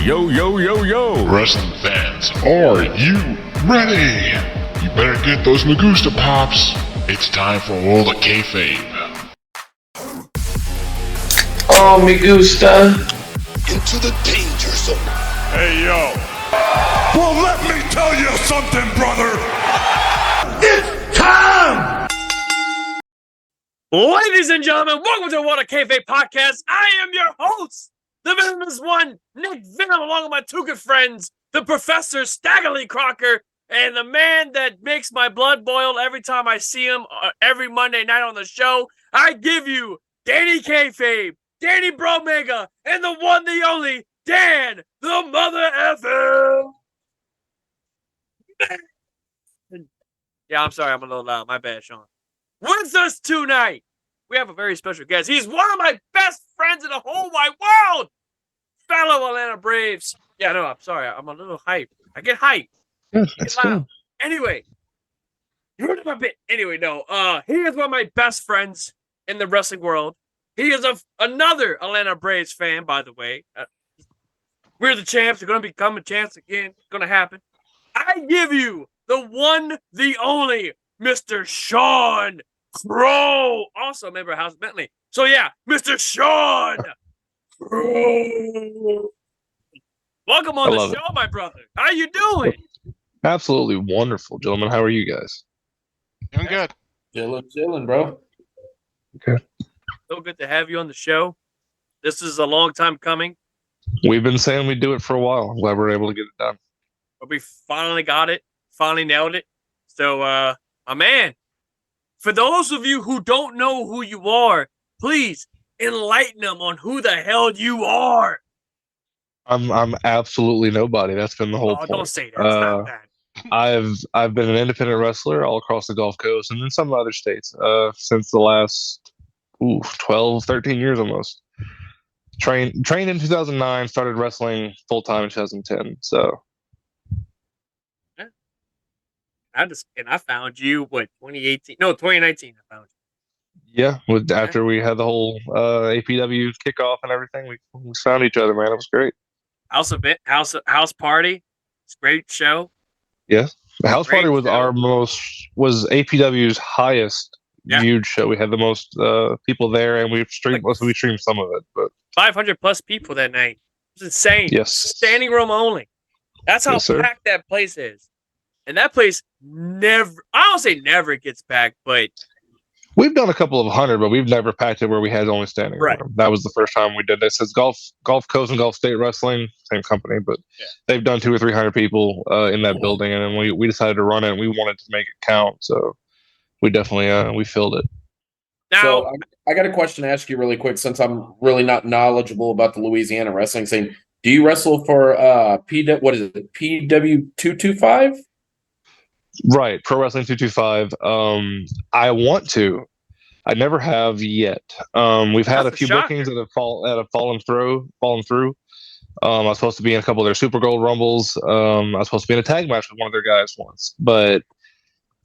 Yo, yo, yo, yo! Wrestling fans, are you ready? You better get those Magusta pops. It's time for all the Kayfabe. Oh, me gusta. Into the danger zone. Hey, yo. Well, let me tell you something, brother. It's time! Ladies and gentlemen, welcome to What a Kayfabe podcast. I am your host, the venomous one, Nick Venom, along with my two good friends, the Professor Staggerly Crocker, and the man that makes my blood boil every time I see him every Monday night on the show. I give you Danny Kayfabe, Danny Bromega, and the one, the only, Dan, the mother effer. Yeah, I'm sorry, I'm a little loud. My bad, Sean. With us tonight, we have a very special guest. He's one of my best friends in the whole wide world, fellow Atlanta Braves. Yeah, no, I'm sorry. I'm a little hyped. I get hyped. Yeah, that's cool. Anyway, you heard of my bit. Anyway, no. He is one of my best friends in the wrestling world. He is another Atlanta Braves fan, by the way. We're the champs. We're going to become a champs again. It's going to happen. I give you the one, the only, Mr. Sean Crow. Also a member of House Bentley. So yeah, Mr. Sean Crow. Welcome on the show, my brother. How you doing? Absolutely wonderful, gentlemen. How are you guys? Doing good. Chillin', bro. Okay. So good to have you on the show. This is a long time coming. We've been saying we'd do it for a while. I'm glad we're able to get it done. But we finally got it. Finally nailed it. So, my man, for those of you who don't know who you are, please enlighten them on who the hell you are. I'm absolutely nobody. That's been the whole point. Don't say that. It's not that. I've been an independent wrestler all across the Gulf Coast and in some other states since the last 12, 13 years almost. Trained in 2009, started wrestling full time in 2010. So I found you 2018? No, 2019. I found you. yeah, after we had the whole APW kickoff and everything, we found each other, man. It was great. House party. It's a great show. Yes, the house Great party was show. was APW's highest viewed show. We had the most people there, and we streamed some of it, but 500 plus people that night. It was insane. Yes, standing room only. That's how packed that place is. And that place I don't say never gets packed, but we've done a couple of 100, but we've never packed it where we had only standing room. That was the first time we did this. It's Gulf Coast and Gulf State Wrestling, same company, but they've done 200 or 300 people in that building, and then we decided to run it, and we wanted to make it count, so we definitely we filled it. Now, so I got a question to ask you really quick, since I'm really not knowledgeable about the Louisiana wrestling scene. Do you wrestle for PW225? Right, Pro Wrestling 225. I want to. I never have yet. We've had a few bookings that have fallen through. I was supposed to be in a couple of their Super Gold Rumbles. I was supposed to be in a tag match with one of their guys once, but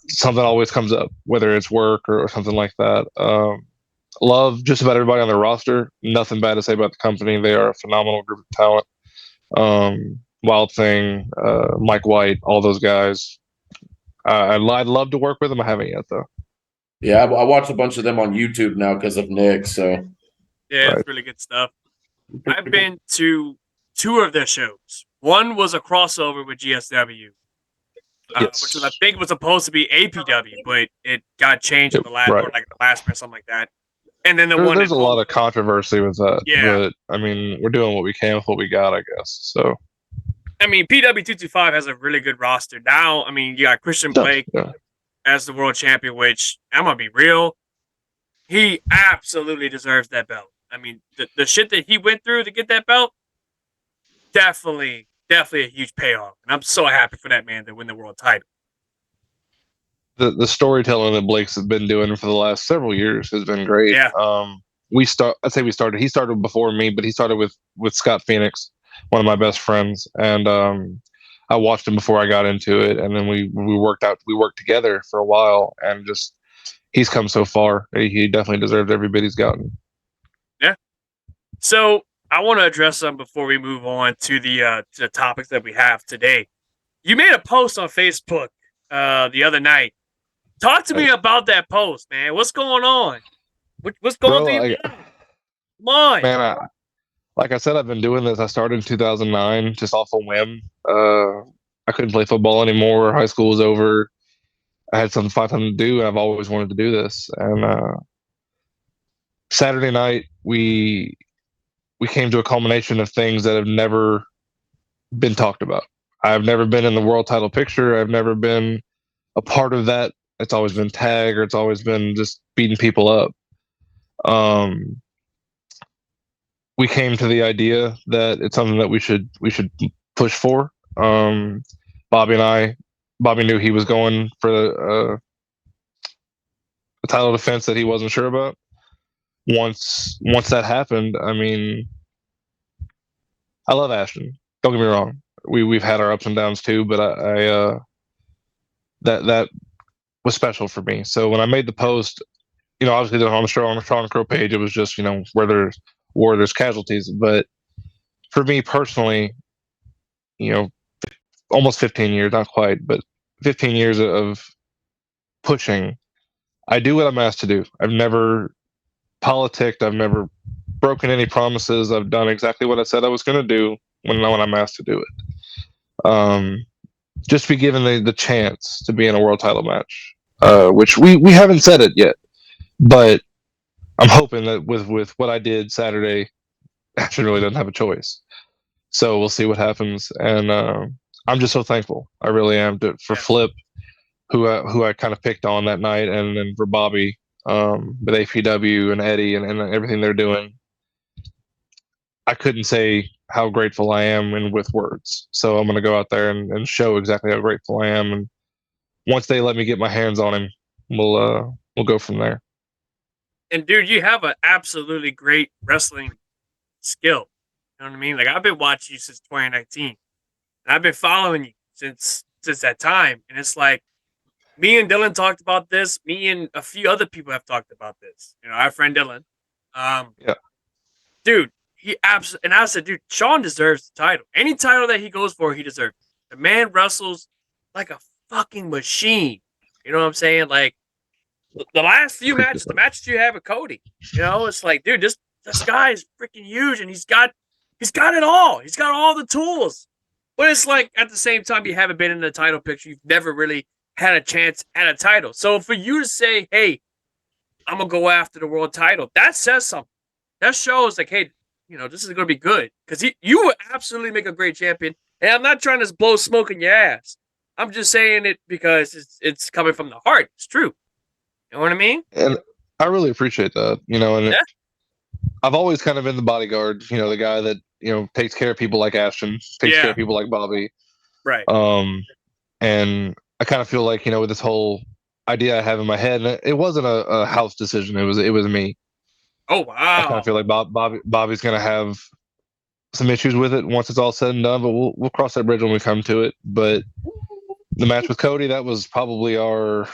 something always comes up, whether it's work or something like that. Love just about everybody on their roster. Nothing bad to say about the company. They are a phenomenal group of talent. Wild Thing, Mike White, all those guys. I'd love to work with them. I haven't yet, though. Yeah, I watch a bunch of them on YouTube now because of Nick. So yeah, it's really good stuff. I've been to 2 of their shows. One was a crossover with GSW, which I think was supposed to be APW, but it got changed in the last, or like the last or something like that. And then there's a lot of controversy with that. Yeah, but I mean, we're doing what we can with what we got, I guess. So. I mean, PW225 has a really good roster. Now, I mean, you got Christian Blake as the world champion, which, I'm going to be real, he absolutely deserves that belt. I mean, the shit that he went through to get that belt, definitely a huge payoff. And I'm so happy for that man to win the world title. The storytelling that Blake's has been doing for the last several years has been great. Yeah. He started before me, but he started with Scott Phoenix, one of my best friends, and I watched him before I got into it, and then we worked together for a while, and just he's come so far. He definitely deserves every bit he's gotten. Yeah. So I want to address some before we move on to the topics that we have today. You made a post on Facebook the other night. Talk to me about that post, man. What's going on? What's going through your mind? Come on. Man, like I said, I've been doing this. I started in 2009 just off a whim. I couldn't play football anymore. High school was over. I had something to time to do, and I've always wanted to do this. And Saturday night, we came to a culmination of things that have never been talked about. I've never been in the world title picture. I've never been a part of that. It's always been tag, or it's always been just beating people up. We came to the idea that it's something that we should push for. Bobby knew he was going for a title defense that he wasn't sure about. Once that happened, I mean, I love Ashton. Don't get me wrong. We've had our ups and downs too, but I that was special for me. So when I made the post, obviously on the Strong Crow page, it was just, where there's war, there's casualties. But for me personally, almost 15 years, not quite, but 15 years of pushing, I do what I'm asked to do. I've never politicked. I've never broken any promises. I've done exactly what I said I was going to do when I'm asked to do it. Just be given the chance to be in a world title match, which we haven't said it yet, but I'm hoping that with what I did Saturday, Ashton really doesn't have a choice. So we'll see what happens, and I'm just so thankful. I really am for Flip, who I kind of picked on that night, and then for Bobby, with APW and Eddie and everything they're doing. I couldn't say how grateful I am with words. So I'm going to go out there and show exactly how grateful I am. And once they let me get my hands on him, we'll go from there. And dude, you have an absolutely great wrestling skill. You know what I mean? Like, I've been watching you since 2019, and I've been following you since that time. And it's like, me and Dylan talked about this. Me and a few other people have talked about this. Our friend Dylan. Yeah. Dude, he absolutely, and I said, dude, Sean deserves the title. Any title that he goes for, he deserves it. The man wrestles like a fucking machine. You know what I'm saying? Like, the last few matches, the matches you have with Cody, it's like, dude, this guy is freaking huge, and he's got it all. He's got all the tools. But it's like, at the same time, you haven't been in the title picture. You've never really had a chance at a title. So for you to say, hey, I'm going to go after the world title, that says something. That shows, like, hey, this is going to be good. Because you would absolutely make a great champion. And I'm not trying to blow smoke in your ass. I'm just saying it because it's coming from the heart. It's true. You know what I mean? And I really appreciate that. And I've always kind of been the bodyguard, the guy that, takes care of people like Ashton, takes care of people like Bobby. Right. And I kind of feel like, with this whole idea I have in my head, and it wasn't a house decision. It was me. Oh, wow. I kind of feel like Bobby's going to have some issues with it once it's all said and done, but we'll cross that bridge when we come to it. But the match with Cody, that was probably our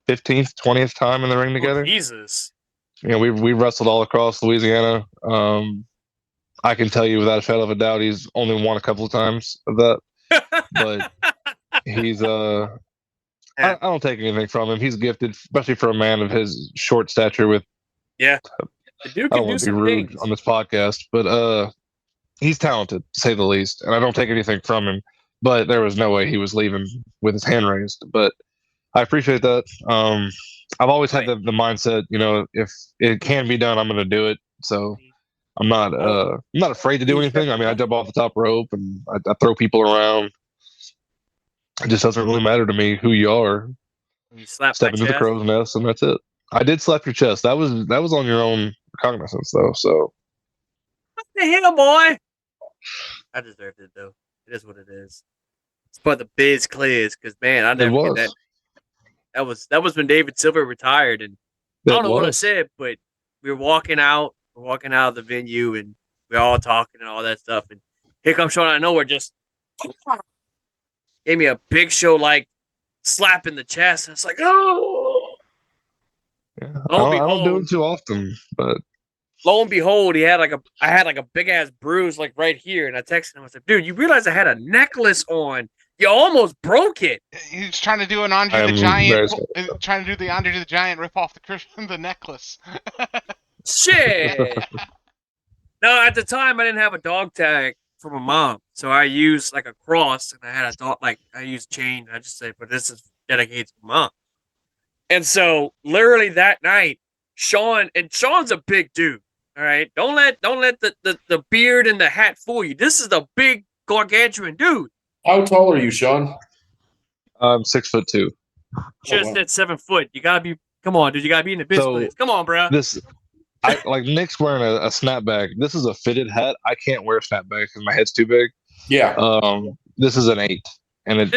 15th, 20th time in the ring together. Oh, Jesus. We wrestled all across Louisiana. I can tell you without a shadow of a doubt, he's only won a couple of times of that. But he's I don't take anything from him. He's gifted, especially for a man of his short stature. With the dude can I don't want to be rude on this podcast, but he's talented, to say the least. And I don't take anything from him. But there was no way he was leaving with his hand raised. But I appreciate that. I've always had the mindset, if it can be done, I'm going to do it. So I'm not afraid to do anything. I mean, I jump off the top rope and I throw people around. It just doesn't really matter to me who you are. You slap Step into the crow's nest, and that's it. I did slap your chest. That was on your own recognizance, though. So what the hell, boy? I deserved it, though. It is what it is. It's but the biz clears, because man, I never get that. That was when David Silver retired, and I don't know what I said, but we were walking out of the venue, and we were all talking and all that stuff, and here comes Sean out of nowhere, just gave me a big show like slap in the chest, and it's like, oh. Yeah, I don't do it too often, but lo and behold, I had like a big ass bruise like right here, and I texted him. I said, "Dude, you realize I had a necklace on? You almost broke it." He's trying to do an Andre the Giant. Trying to do the Andre the Giant rip off the necklace. Shit. No, at the time I didn't have a dog tag for my mom, so I used like a cross, and I had a dog I used chain. And I just said, "But this is dedicated to my mom." And so, literally that night, Sean's a big dude. All right, don't let the beard and the hat fool you. This is a big gargantuan dude. How tall are you, Sean? I'm 6'2". Just at 7 foot. You gotta be. Come on, dude. You gotta be in the business. Come on, bro. Like Nick's wearing a snapback. This is a fitted hat. I can't wear a snapback because my head's too big. Yeah. This is an 8, and it's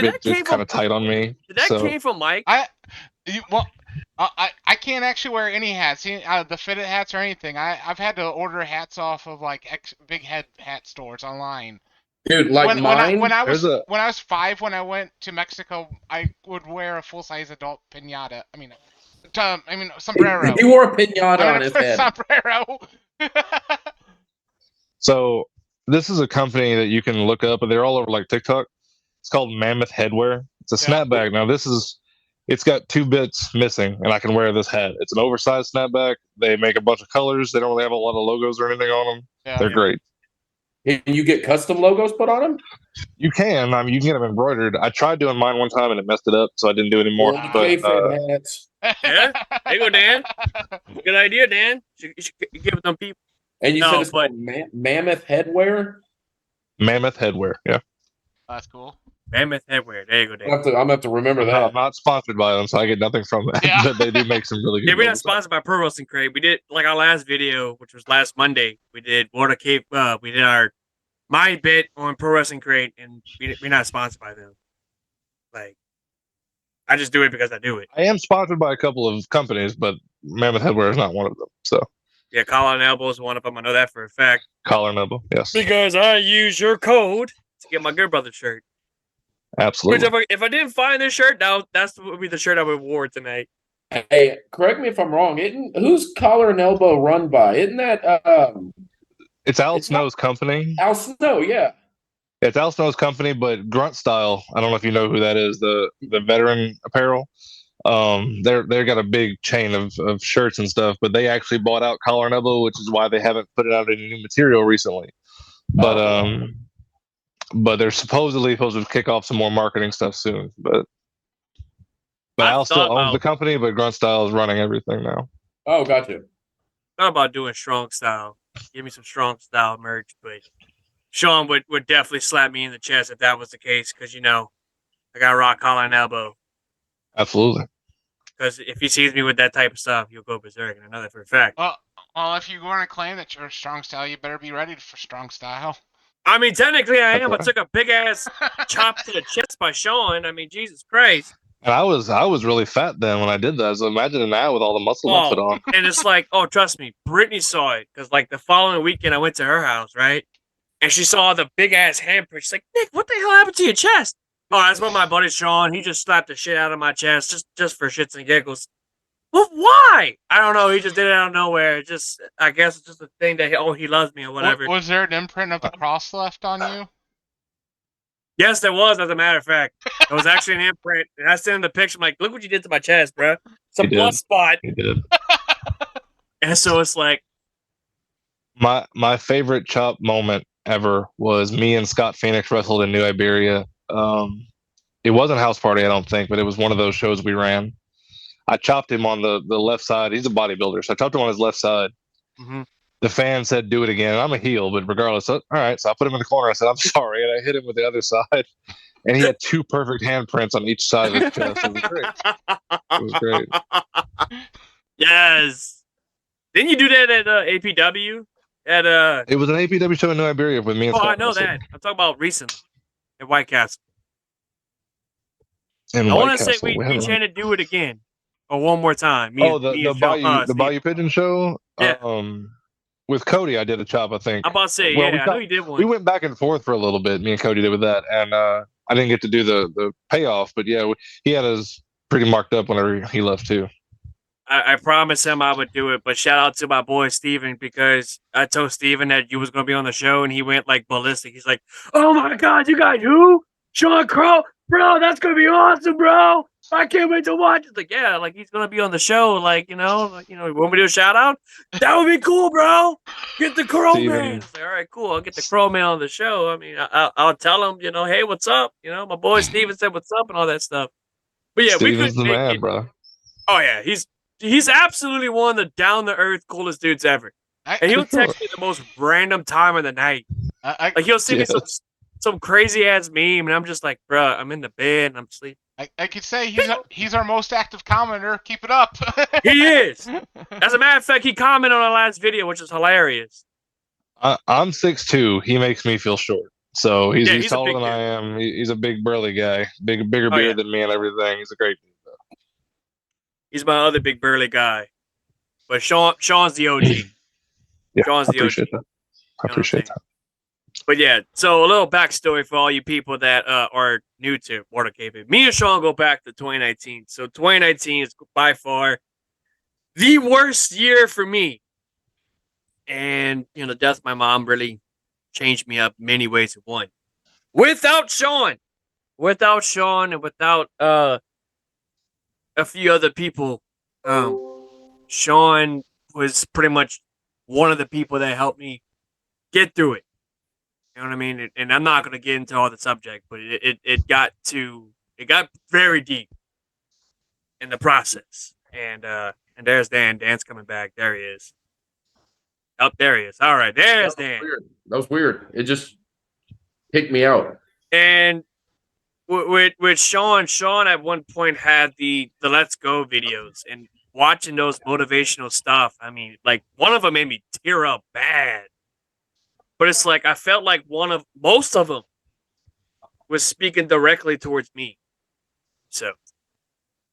kind of tight on me. Did that came from Mike? I can't actually wear any hats, the fitted hats or anything. I've had to order hats off of like big head hat stores online. Dude, like mine. When I was 5, when I went to Mexico, I would wear a full size adult piñata. I mean, sombrero. He wore a piñata on his head. Sombrero. So this is a company that you can look up, and they're all over like TikTok. It's called Mammoth Headwear. It's a snapback. Now it's got 2 bits missing, and I can wear this hat. It's an oversized snapback. They make a bunch of colors. They don't really have a lot of logos or anything on them. Yeah, they're great. Can you get custom logos put on them? You can. I mean, you can get them embroidered. I tried doing mine one time, and it messed it up, so I didn't do it anymore. Kayfabe hats. Yeah, there you go, Dan. Good idea, Dan. You should give them people. And you said it's called Mammoth Headwear? Mammoth Headwear, yeah. That's cool. Mammoth Headwear. There you go, Dan. I'm going to have to remember that. I'm not sponsored by them, so I get nothing from that. Yeah. But they do make some really good Yeah, we're not sponsored by Pro Wrestling Crate. We did, like, our last video, which was last Monday. We did we did my bit on Pro Wrestling Crate, and we're not sponsored by them. Like, I just do it because I do it. I am sponsored by a couple of companies, but Mammoth Headwear is not one of them. So yeah, Collar and Elbow is one of them. I know that for a fact. Collar and Elbow, yes. Because I use your code to get my Good Brother shirt. Absolutely. Which if I didn't find this shirt, that would be the shirt I would have worn tonight. Hey, correct me if I'm wrong. Who's Collar and Elbow run by? Isn't that it's Al Snow's company. Al Snow, yeah. It's Al Snow's company, but Grunt Style, I don't know if you know who that is, the veteran apparel. They've got a big chain of shirts and stuff, but they actually bought out Collar and Elbow, which is why they haven't put it out any new material recently. But they're supposedly supposed to kick off some more marketing stuff soon. But Al still owns the company, but Grunt Style is running everything now. Oh, gotcha. Thought about doing Strong Style. Give me some Strong Style merch, but Sean would definitely slap me in the chest if that was the case, because, I got rock, Collar, and Elbow. Absolutely. Because if he sees me with that type of stuff, he'll go berserk, and I know that for a fact. Well, if you want to claim that you're Strong Style, you better be ready for Strong Style. I mean, technically I am. I took a big-ass chop to the chest by Sean. I mean, Jesus Christ. And I was really fat then when I did that. So imagine now with all the muscle I put on. And it's like, trust me, Brittany saw it. Because, like, the following weekend I went to her house, right? And she saw the big-ass handprint. She's like, Nick, what the hell happened to your chest? Oh, that's what my buddy Sean, he just slapped the shit out of my chest just for shits and giggles. Well, why? I don't know. He just did it out of nowhere. I guess it's just a thing that he loves me or whatever. Was there an imprint of the cross left on you? Yes, there was, as a matter of fact. It was actually an imprint. And I sent him the picture. I'm like, look what you did to my chest, bro. It's a blood spot. He did. And so it's like. My favorite chop moment ever was me and Scott Phoenix wrestled in New Iberia. It wasn't House Party, I don't think, but it was one of those shows we ran. I chopped him on the left side. He's a bodybuilder, so I chopped him on his left side. Mm-hmm. The fan said, do it again. I'm a heel, but regardless, all right. So I put him in the corner. I said, I'm sorry. And I hit him with the other side. And he had 2 perfect handprints on each side of his chest. It was great. It was great. Yes. Didn't you do that at APW? It was an APW show in New Iberia with me and Scott. I know that. I'm talking about recently at White Castle. I want to say we trying to do it again. Or one more time. The Bayou Pigeon show? Yeah. With Cody, I did a chop, I think. I'm about to say, I know you did one. We went back and forth for a little bit, me and Cody did with that, and I didn't get to do the payoff, but yeah, he had us pretty marked up whenever he left too. I promised him I would do it, but shout out to my boy Steven because I told Steven that you was gonna be on the show and he went like ballistic. He's like, "Oh my god, you got who? Sean Crow, bro, that's gonna be awesome, bro. I can't wait to watch." It's like, yeah, like he's gonna be on the show, you want me to do a shout out? That would be cool, bro. Get the Crow Man. Like, all right, cool. I'll get the Crow Man on the show. I mean, I'll tell him, hey, what's up? My boy Steven said what's up and all that stuff. But yeah, we Steven's couldn't the make man, it. bro. Oh yeah, he's absolutely one of the down to earth coolest dudes ever. And he'll text me the most random time of the night. Like he'll send me some crazy ass meme, and I'm just like, bruh, I'm in the bed and I'm sleeping. I could say he's our most active commenter. Keep it up. He is. As a matter of fact, he commented on our last video, which is hilarious. I'm 6'2". He makes me feel short. So he's taller than dude. I am. He's a big burly guy, bigger beard than me and everything. He's a great dude. He's my other big burly guy, but Sean's the OG. Yeah, Sean's I the appreciate OG. that. I appreciate that. But yeah, so a little backstory for all you people that are new to Mortal Kayfabe. Me and Sean go back to 2019. So 2019 is by far the worst year for me. And, the death of my mom really changed me up many ways at one. Without Sean and without a few other people, Sean was pretty much one of the people that helped me get through it. You know what I mean? And I'm not going to get into all the subject, but it got very deep in the process. And there's Dan. Dan's coming back. There he is. Oh, there he is. All right, there's Dan. That was weird. It just kicked me out. And with Sean at one point had the Let's Go videos, and watching those motivational stuff, I mean, like one of them made me tear up bad. But it's like I felt like most of them was speaking directly towards me. So,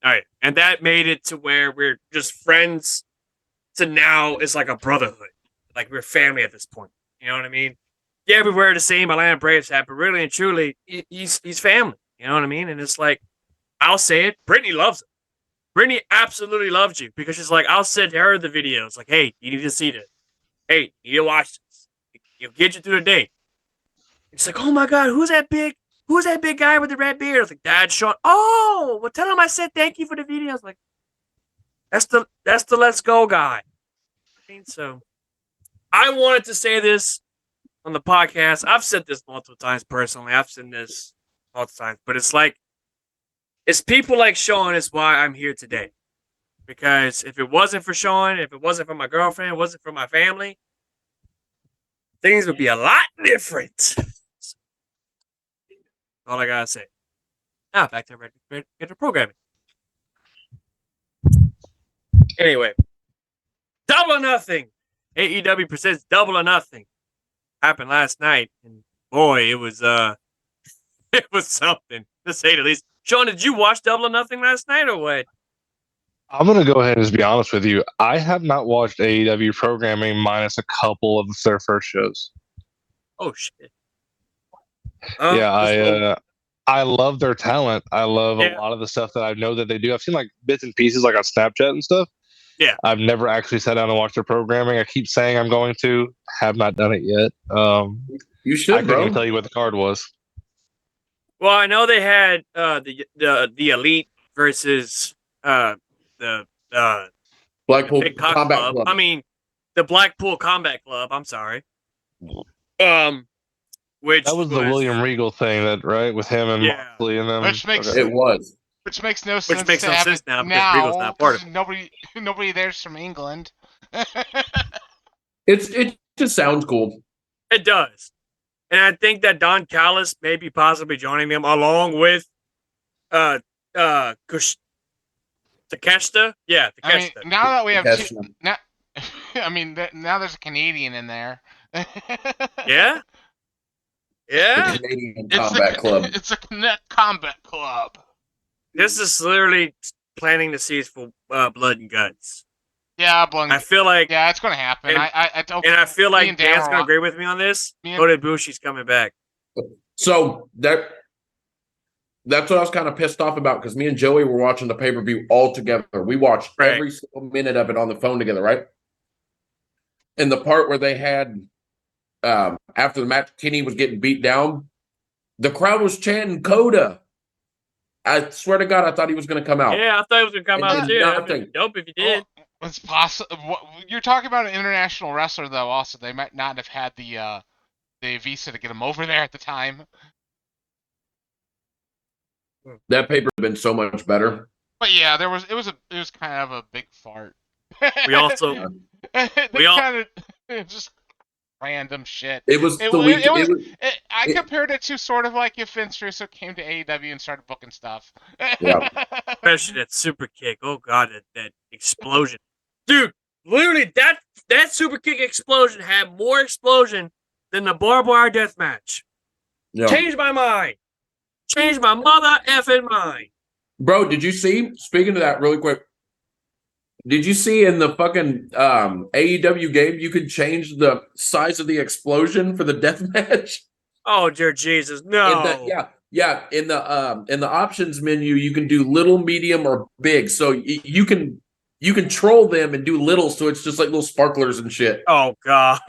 all right, and that made it to where we're just friends. To now it's like a brotherhood, like we're family at this point. You know what I mean? Yeah, we wear the same Atlanta Braves hat, but really and truly, he's family. You know what I mean? And it's like, I'll say it. Brittany loves it. Brittany absolutely loves you because she's like, I'll send her the videos. Like, hey, you need to see this. Hey, you need to watch this. It'll get you through the day. It's like, oh my God, who's that big guy with the red beard? I was like, Dad, Sean. Oh, well, tell him I said thank you for the videos. Like, that's the Let's Go guy. So, I wanted to say this on the podcast. I've said this multiple times personally. I've said this multiple times, but it's like, it's people like Sean is why I'm here today. Because if it wasn't for Sean, if it wasn't for my girlfriend, it wasn't for my family, things would be a lot different. That's all I gotta say. Now back to regular programming. Anyway, Double or Nothing. AEW presents Double or Nothing. Happened last night, and boy, it was it was something to say the least. Sean, did you watch Double or Nothing last night or what? I'm going to go ahead and just be honest with you. I have not watched AEW programming minus a couple of their first shows. Oh, shit. I love their talent. I love a lot of the stuff that I know that they do. I've seen like bits and pieces like on Snapchat and stuff. Yeah. I've never actually sat down and watched their programming. I keep saying I'm going to. Have not done it yet. You should, I couldn't even tell you what the card was. Well, I know they had the Elite versus the Blackpool Big Combat Club. Club. I mean, the Blackpool Combat Club. I'm sorry. Which that was the William Regal thing, that right with him and Moxley and them. Which makes it was. Which makes no sense. Which makes no sense now because Regal's not part of it. Nobody there's from England. It just sounds cool. It does. And I think that Don Callis may be possibly joining them along with Takeshita. Yeah, Takeshita. I mean, now that we have now there's a Canadian in there. Yeah? Yeah? The Canadian Combat Club. It's a combat club. This is literally planting the seeds for blood and guts. Yeah, I feel like it's going to happen. And I feel like Dan's going to agree with me on this. Kota Ibushi's coming back. So that That's what I was kind of pissed off about because me and Joey were watching the pay-per-view all together. We watched Right. every single minute of it on the phone together, right? And the part where they had after the match, Kenny was getting beat down, the crowd was chanting Coda. I swear to God, I thought he was going to come out. Yeah, I thought he was gonna come And out then too. That'd nothing. be dope if he did. It's possible. You're talking about an international wrestler, though. Also, they might not have had the visa to get him over there at the time. That paper would have been so much better. But yeah, it was kind of a big fart. We also kind of just random shit. It was the week. I compared it to sort of like if Vince Russo came to AEW and started booking stuff. Yeah. especially that super kick. Oh god, that explosion, dude! Literally, that super kick explosion had more explosion than the barbed wire death match. Yeah. Changed my mind. Changed my mother effing mind. Bro, did you see? Speaking of that, really quick, did you see in the fucking AEW game you could change the size of the explosion for the death match? Oh dear Jesus, no! Yeah. In the options menu, you can do little, medium, or big. So you can control them and do little, so it's just like little sparklers and shit. Oh god.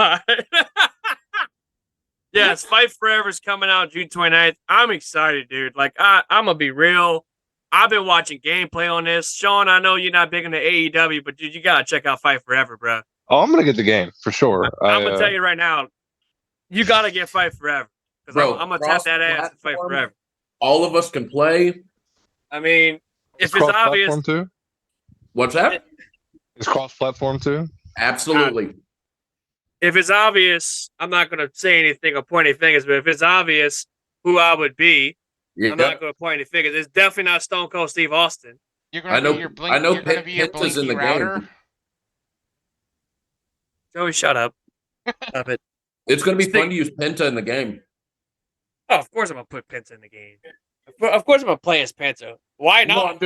Yes, Fight Forever's coming out June 29th. I'm excited, dude. Like, I'm gonna be real. I've been watching gameplay on this. Sean, I know you're not big into AEW, but dude, you gotta check out Fight Forever, bro. Oh, I'm gonna get the game for sure. I'm gonna tell you right now, you gotta get Fight Forever. Because I'm gonna tap that ass and Fight Forever. All of us can play. I mean, if it's obvious. Too? What's that? It's cross-platform too? Absolutely. If it's obvious, I'm not gonna say anything or point any fingers, but if it's obvious who I would be, I'm not gonna point any fingers. It's definitely not Stone Cold Steve Austin. You're gonna be your blink. You're gonna be your Penta's in the router. game. Joey, shut up. Stop it. It's gonna be fun to use Penta in the game. Oh, of course I'm gonna put Penta in the game. Of course I'm gonna play as Penta. Why not?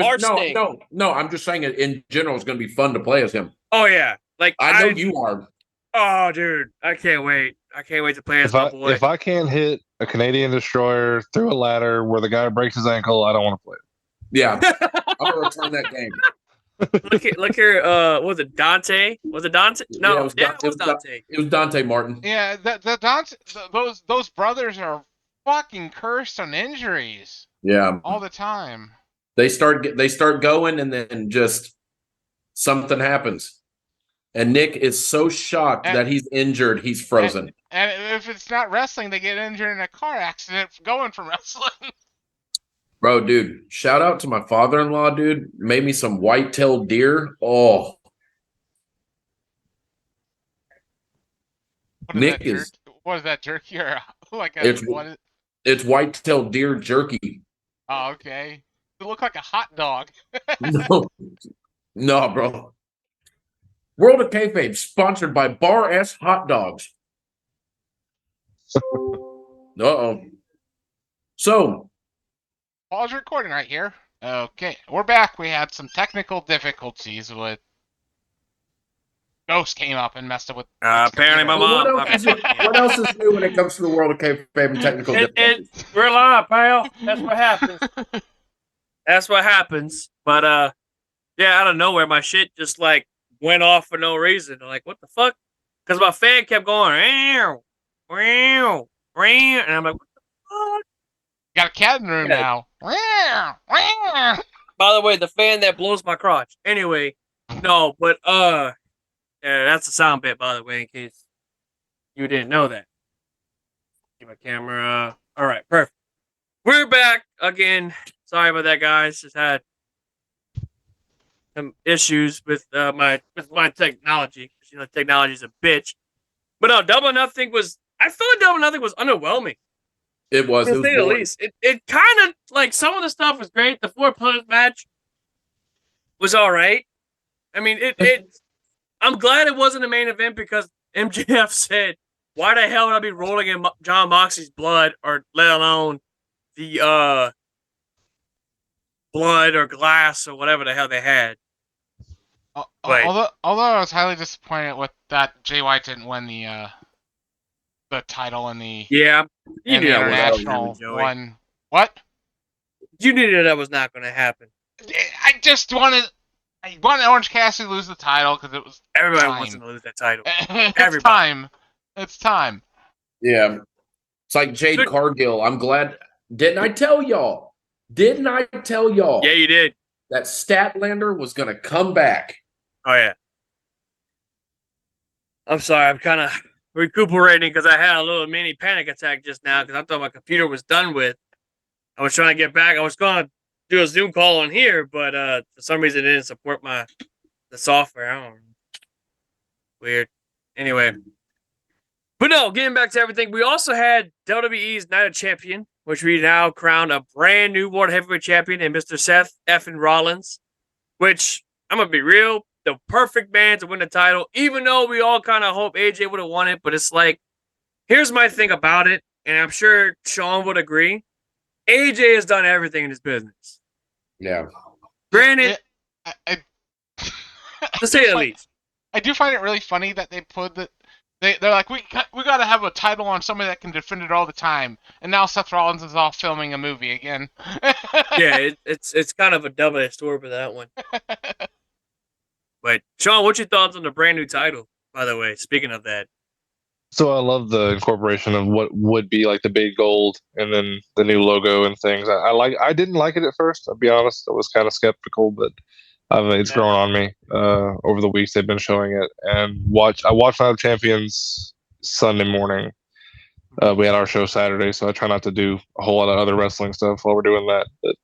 No, I'm just saying it in general. It's gonna be fun to play as him. Oh yeah, like I know you are. Oh, dude, I can't wait. I can't wait to play as my boy. If I can't hit a Canadian Destroyer through a ladder where the guy breaks his ankle, I don't want to play it. Yeah, I'm gonna return that game. Look here. Was it Dante? Was it Dante? No, it was Dante. It was Dante Martin. Yeah, the Dante. Those brothers are fucking cursed on injuries. Yeah, all the time. They start going, and then just something happens. And Nick is so shocked that he's injured, he's frozen. And if it's not wrestling, they get injured in a car accident going from wrestling. Bro, dude, shout out to my father-in-law, dude. Made me some white-tailed deer. Oh. What is that jerky or like a it's white-tailed deer jerky. Oh, okay. It looked like a hot dog. No, bro. World of Kayfabe, sponsored by Bar S Hot Dogs. Uh-oh. So. Pause recording right here. Okay, we're back. We had some technical difficulties with... Ghost came up and messed up with... apparently my mom... What else is new when it comes to the World of Kayfabe and technical difficulties? We're live, pal. That's what happens. That's what happens. But, yeah, out of nowhere, my shit just, like, went off for no reason. Like, what the fuck? Because my fan kept going, and I'm like, what the fuck? Got a cat in the room now. By the way, the fan that blows my crotch. Anyway, no, but yeah, that's a sound bit, by the way, in case you didn't know that. Get my camera. All right, perfect. We're back again. Sorry about that, guys. Just had some issues with my technology. You know, technology's a bitch. But no, Double or Nothing was. I feel like Double or Nothing was underwhelming. It was. To say the least. It kind of like some of the stuff was great. The 4-plus match was all right. I mean, it. I'm glad it wasn't the main event because MJF said, "Why the hell would I be rolling in John Moxley's blood, or let alone the blood or glass or whatever the hell they had." Although I was highly disappointed with that Jay White didn't win the title in the the international one. What? You knew that was not going to happen. I just wanted Orange Cassidy to lose the title because it was Everybody time. wants him to lose that title. It's time. It's time. Yeah. It's like Jade Cargill. I'm glad. Didn't I tell y'all? Yeah, you did. That Statlander was going to come back. Oh, yeah. I'm sorry. I'm kind of recuperating because I had a little mini panic attack just now because I thought my computer was done with. I was trying to get back. I was going to do a Zoom call on here, but for some reason it didn't support the software. I don't know. Weird. Anyway. But no, getting back to everything, we also had WWE's Night of Champion, which we now crowned a brand new World Heavyweight Champion in Mr. Seth Effin Rollins, which, I'm going to be real, the perfect man to win the title, even though we all kind of hope AJ would have won it, but it's like, here's my thing about it, and I'm sure Sean would agree. AJ has done everything in his business. Yeah. Granted, to say the least. I do find it really funny that they put that they're like we got to have a title on somebody that can defend it all the time, and now Seth Rollins is off filming a movie again. Yeah, it's kind of a double-edged sword for that one. But Sean, what's your thoughts on the brand new title? By the way, speaking of that. So I love the incorporation of what would be like the big gold and then the new logo and things. I didn't like it at first. I'll be honest. I was kind of skeptical, but it's grown on me over the weeks they've been showing it. And I watched Night of Champions Sunday morning. We had our show Saturday, so I try not to do a whole lot of other wrestling stuff while we're doing that. But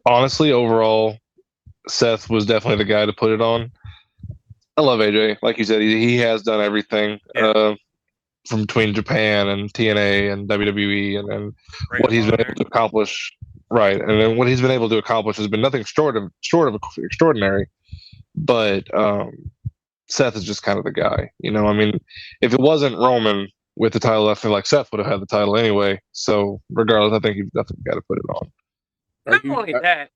honestly, overall, Seth was definitely the guy to put it on. I love AJ. Like you said, he has done everything from between Japan and TNA and WWE, and what he's been able to accomplish. Right, and then what he's been able to accomplish has been nothing short of extraordinary. But Seth is just kind of the guy. You know, I mean, if it wasn't Roman with the title, I feel like Seth would have had the title anyway. So regardless, I think he's definitely got to put it on. Not only that.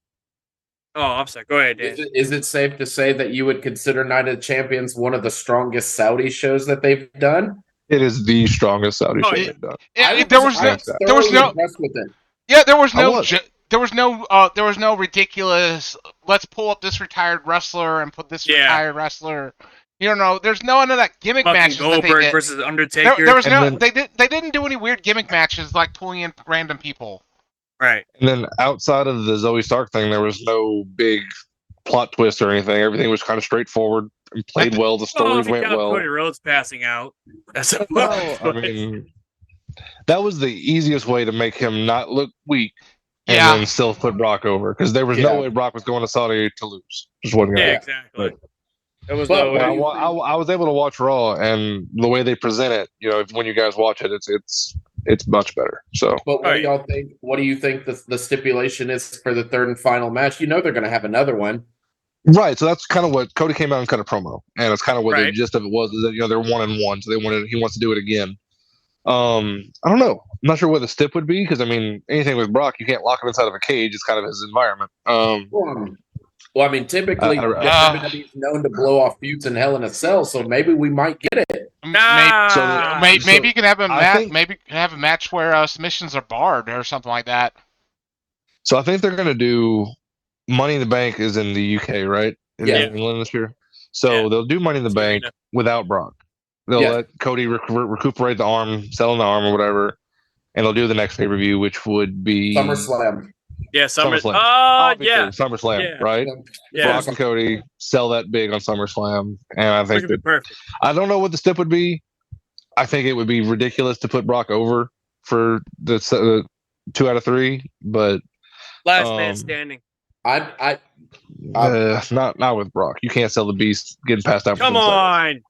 Oh, I'm sorry. Go ahead, Dan. Is it safe to say that you would consider Night of Champions one of the strongest Saudi shows that they've done? It is the strongest Saudi show they've done. There was no impressed with it. Yeah, there was no ridiculous. Let's pull up this retired wrestler and put this retired wrestler. You know, there's none of that gimmick matches Goldberg that they did. versus Undertaker. There was they didn't do any weird gimmick matches like pulling in random people. Right. And then outside of the Zoe Stark thing, there was no big plot twist or anything. Everything was kind of straightforward and played well. The stories went well. Cody Rhodes passing out. I mean, that was the easiest way to make him not look weak and then still put Brock over, because there was no way Brock was going to Saudi to lose. Just wasn't going to happen. Exactly. It was I was able to watch Raw, and the way they present it, you know, when you guys watch it, it's much better. So, but what do y'all think? What do you think the stipulation is for the third and final match? You know, they're going to have another one, right? So that's kind of what Cody came out and cut a promo, and it's kind of what the gist of it was. Is that, you know, they're 1-1, so he wants to do it again. I don't know. I'm not sure what the stip would be, because I mean, anything with Brock, you can't lock him inside of a cage. It's kind of his environment. Well, I mean, typically WWE is known to blow off feuds in Hell in a Cell, so maybe we might get it. Maybe you can have a match. Maybe you can have a match where submissions are barred or something like that. So I think they're going to do Money in the Bank is in the UK, right? In England this year. So they'll do Money in the Bank without Brock. They'll let Cody recuperate the arm, sell the arm or whatever, and they'll do the next pay-per-view, which would be SummerSlam. Yeah, SummerSlam. SummerSlam, right? Yeah. Brock and Cody sell that big on SummerSlam, and I think that perfect. I don't know what the stip would be. I think it would be ridiculous to put Brock over for the 2 out of 3, but last man standing. Not with Brock. You can't sell the beast getting passed out. Come on,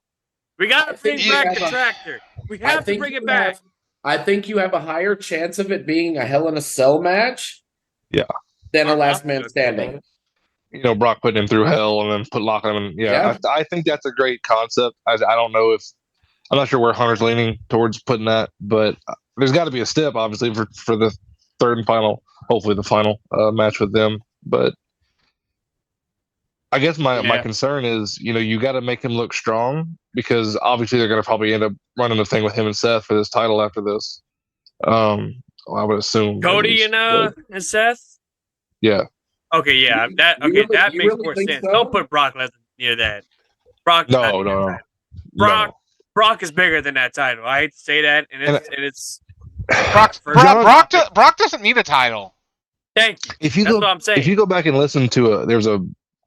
we got to bring back the tractor. We have to bring it back. I think you have a higher chance of it being a Hell in a Cell match. Yeah. Than a last man standing. You know, Brock putting him through hell and then locking him in. I think that's a great concept. I don't know if I'm not sure where Hunter's leaning towards putting that, but there's got to be a step, obviously, for the third and final, hopefully the final match with them. But I guess my concern is, you know, you got to make him look strong, because obviously they're going to probably end up running the thing with him and Seth for this title after this. I would assume Cody and Seth. Yeah. Okay, yeah, that makes more sense. So? Don't put Brock Lesnar near that. Brock. No. Brock is bigger than that title. I hate to say that, and it's Brock doesn't need a title. Thank you. That's what I'm saying. If you go back and listen to there's a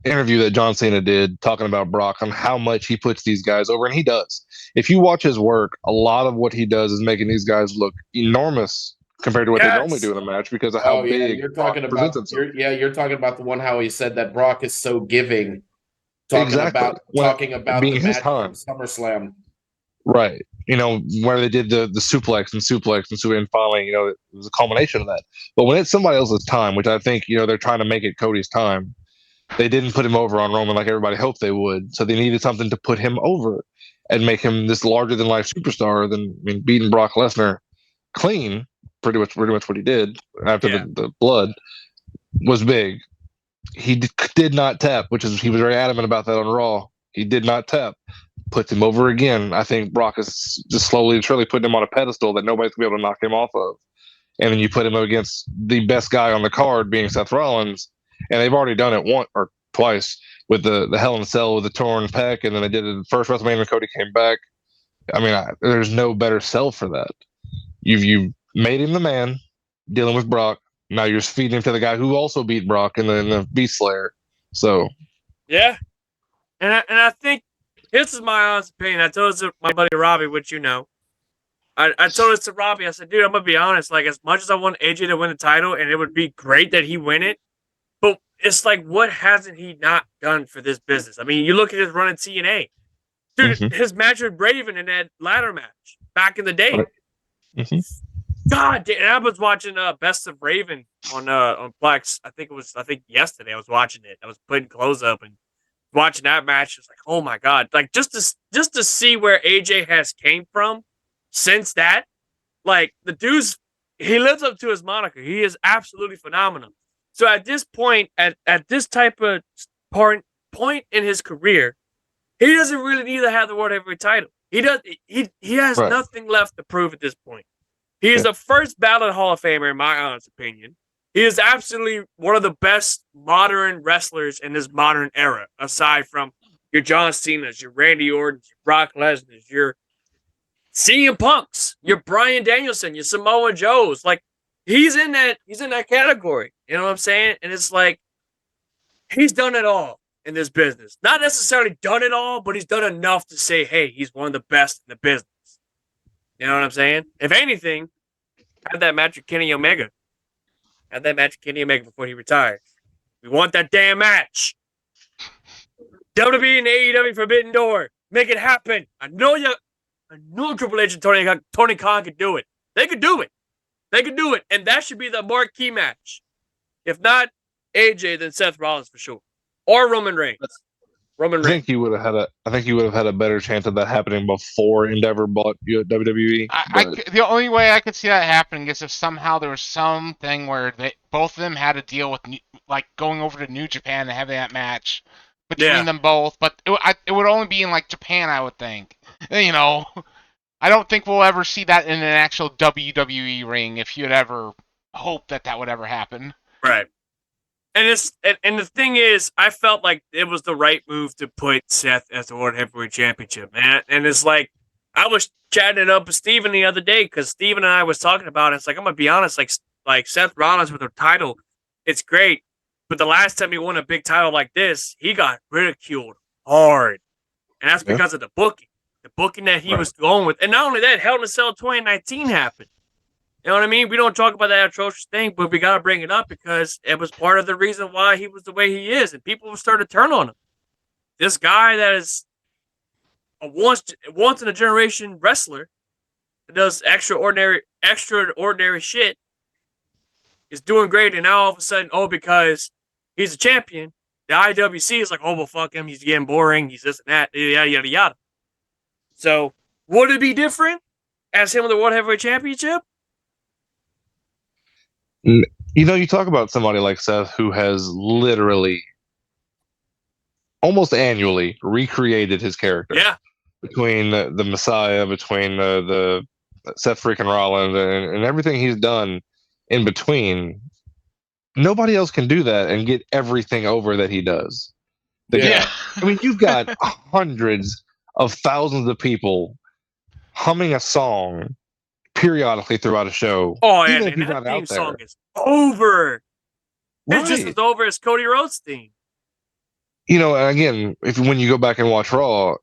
interview that John Cena did talking about Brock on how much he puts these guys over, and he does. If you watch his work, a lot of what he does is making these guys look enormous compared to what they normally do in a match because of how big you're talking about. You're talking about the one how he said that Brock is so giving. Talking about being the match from SummerSlam. Right. Where they did the suplex and finally, it was a culmination of that. But when it's somebody else's time, which I think, they're trying to make it Cody's time, they didn't put him over on Roman like everybody hoped they would. So they needed something to put him over and make him this larger than life superstar than beating Brock Lesnar clean, pretty much what he did after the blood was big. He did not tap, he was very adamant about that on Raw. He did not tap. Puts him over again. I think Brock is just slowly and surely putting him on a pedestal that nobody's going to be able to knock him off of. And then you put him against the best guy on the card, being Seth Rollins, and they've already done it once or twice with the Hell in a Cell with the torn pec, and then they did it the first WrestleMania when Cody came back. I mean, there's no better sell for that. You've made him the man, dealing with Brock. Now you're feeding him to the guy who also beat Brock in the Beast Slayer. So, yeah, and I think this is my honest opinion. I told this to my buddy Robbie, which I told this to Robbie. I said, dude, I'm gonna be honest. Like, as much as I want AJ to win the title, and it would be great that he win it, but it's like, what hasn't he not done for this business? I mean, you look at his run in TNA, dude. His match with Raven in that ladder match back in the day. God damn! And I was watching Best of Raven on Plex. I think yesterday I was watching it. I was putting clothes up and watching that match. It's like, oh my god! Like just to see where AJ has came from since that. Like the dude's, he lives up to his moniker. He is absolutely phenomenal. So at this point, at this type of point in his career, he doesn't really need to have the World Heavyweight title. He has nothing left to prove at this point. He is the first ballot Hall of Famer, in my honest opinion. He is absolutely one of the best modern wrestlers in this modern era, aside from your John Cena's, your Randy Orton's, your Brock Lesnar's, your CM Punk's, your Bryan Danielson, your Samoa Joe's. Like, he's in that category. You know what I'm saying? And it's like, he's done it all in this business. Not necessarily done it all, but he's done enough to say, hey, he's one of the best in the business. You know what I'm saying? If anything, had that match with Kenny Omega. Had that match with Kenny Omega before he retired. We want that damn match. WWE and AEW Forbidden Door. Make it happen. I know Triple H and Tony Khan could do it. They could do it. And that should be the marquee match. If not AJ, then Seth Rollins for sure. Or Roman Reigns. I think he would have had a better chance of that happening before Endeavor bought WWE. The only way I could see that happening is if somehow there was something where both of them had to deal with like going over to New Japan and having that match between them both. But it would only be in like Japan, I would think. I don't think we'll ever see that in an actual WWE ring. If you'd ever hope that would ever happen, right? And the thing is, I felt like it was the right move to put Seth as the World Heavyweight Championship, man. And it's like, I was chatting it up with Steven the other day because Steven and I was talking about it. It's like, I'm gonna be honest, like Seth Rollins with a title, it's great, but the last time he won a big title like this, he got ridiculed hard, and that's because of the booking that he was going with. And not only that, Hell in a Cell 2019 happened. You know what I mean? We don't talk about that atrocious thing, but we got to bring it up because it was part of the reason why he was the way he is, and people started to turn on him. This guy that is a once-in-a-generation wrestler that does extraordinary shit is doing great, and now all of a sudden, because he's a champion, the IWC is like, oh, well, fuck him, he's getting boring, he's this and that, yada, yada, yada. So, would it be different as him with the World Heavyweight Championship? You talk about somebody like Seth who has literally almost annually recreated his character. Yeah. Between the Messiah, between the Seth freaking Rollins and everything he's done in between. Nobody else can do that and get everything over that he does. Yeah. I mean, you've got hundreds of thousands of people humming a song periodically throughout a show. Oh, even and if he's that not theme out there. song is over. It's just Right. as over as Cody Rhodes' theme. You know, and again, when you go back and watch Raw,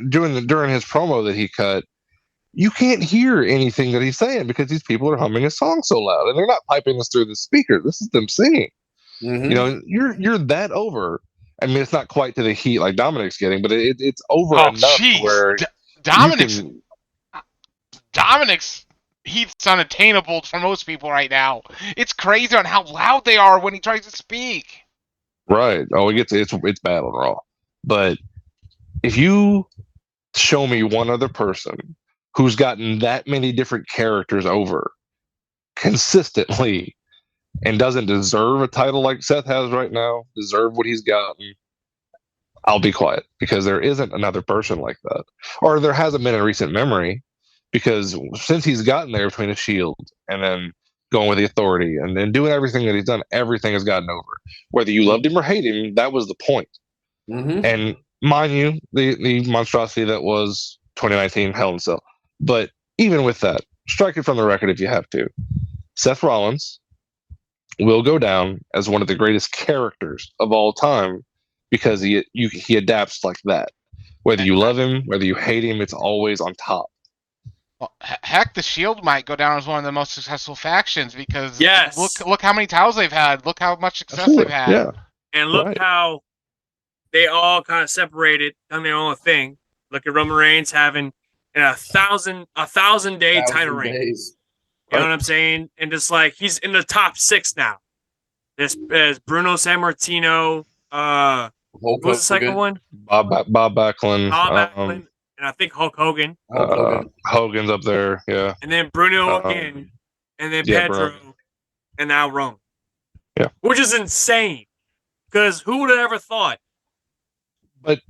during his promo that he cut, you can't hear anything that he's saying because these people are humming a song so loud, and they're not piping this through the speaker. This is them singing. Mhm. You know, you're that over. I mean, it's not quite to the heat like Dominic's getting, but it's over Oh, enough to jeez. where Dominic's heat's unattainable for most people right now. It's crazy on how loud they are when he tries to speak. Right. Oh, it's bad on Raw. But if you show me one other person who's gotten that many different characters over consistently and doesn't deserve a title like Seth has right now, deserve what he's gotten, I'll be quiet, because there isn't another person like that. Or there hasn't been in recent memory, because since he's gotten there between the Shield and then going with the Authority and then doing everything that he's done, everything has gotten over. Whether you loved him or hate him, that was the point. Mhm. And mind you, the monstrosity that was 2019 Hell in a Cell. But even with that, strike it from the record if you have to. Seth Rollins will go down as one of the greatest characters of all time because he adapts like that. Whether you love him, whether you hate him, it's always on top. Well, heck, the Shield might go down as one of the most successful factions because Yes. look how many titles they've had. Look how much success Absolutely. they've had. Yeah. And look how they all kind of separated, done their own thing. Look at Roman Reigns having a thousand day title reign. Days. You know what I'm saying? And just like he's in the top 6 now. There's Bruno Sammartino. What was the second one? Bob Backlund. Bob Backlund, and I think Hulk Hogan. Hogan's up there, yeah. And then Bruno again, and then Pedro, Bruno. and now Roman. Yeah. Which is insane. Because who would have ever thought? But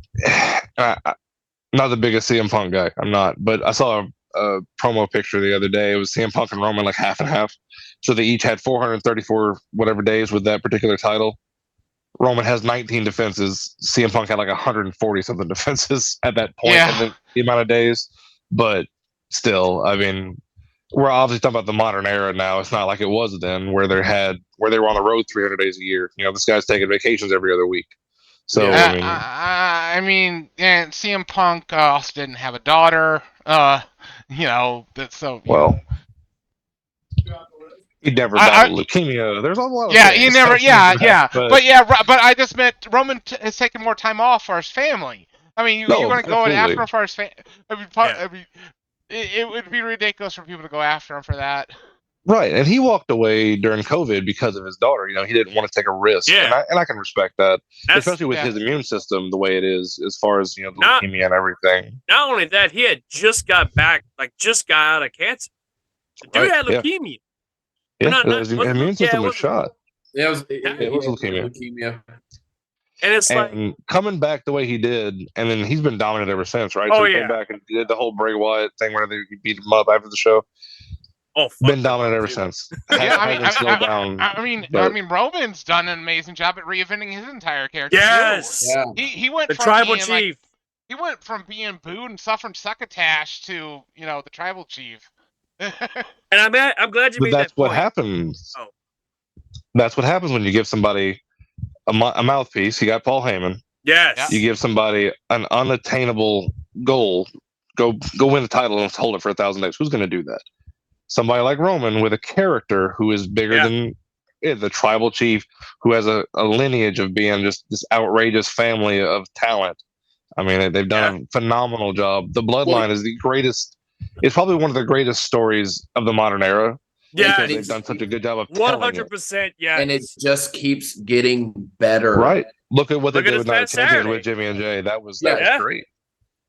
not the biggest CM Punk guy. I'm not. But I saw a promo picture the other day. It was CM Punk and Roman like half and half. So they each had 434 whatever days with that particular title. Roman has 19 defenses. CM Punk had like 140 something defenses at that point in the amount of days. But still, I mean, we're obviously talking about the modern era now. It's not like it was then, where they were on the road 300 days a year. You know, this guy's taking vacations every other week. So I mean, CM Punk also didn't have a daughter. You know, well. He never battled leukemia. There's a lot of things. He never. But I just meant Roman has taken more time off for his family. I mean, you want to go after him for his family. I mean, it would be ridiculous for people to go after him for that. Right, and he walked away during COVID because of his daughter. You know, he didn't want to take a risk, and I can respect that, especially with his immune system the way it is, as far as the leukemia and everything. Not only that, he had just got out of cancer. The dude had leukemia. Yeah, his immune system was shot. Yeah, it was leukemia. And it's like coming back the way he did, and then he's been dominant ever since, right? Oh, he came back and did the whole Bray Wyatt thing where they beat him up after the show. Been dominant ever since. I mean, Roman's done an amazing job at reinventing his entire character. Yes, he went the from tribal being, chief. He went from being booed and suffering succotash to the tribal chief. And I'm glad you made that point. That's what happens. Oh. That's what happens when you give somebody a mouthpiece. You got Paul Heyman. Yes. You give somebody an unattainable goal. Go win the title and hold it for 1,000 days. Who's going to do that? Somebody like Roman with a character who is bigger than the tribal chief, who has a lineage of being just this outrageous family of talent. I mean, they've done a phenomenal job. The Bloodline is the greatest. It's probably one of the greatest stories of the modern era. Yeah, because they've done such a good job of 100%. Yeah, and it just keeps getting better. Right. Look at what they did with Night Champions with Jimmy and Jay. That was great.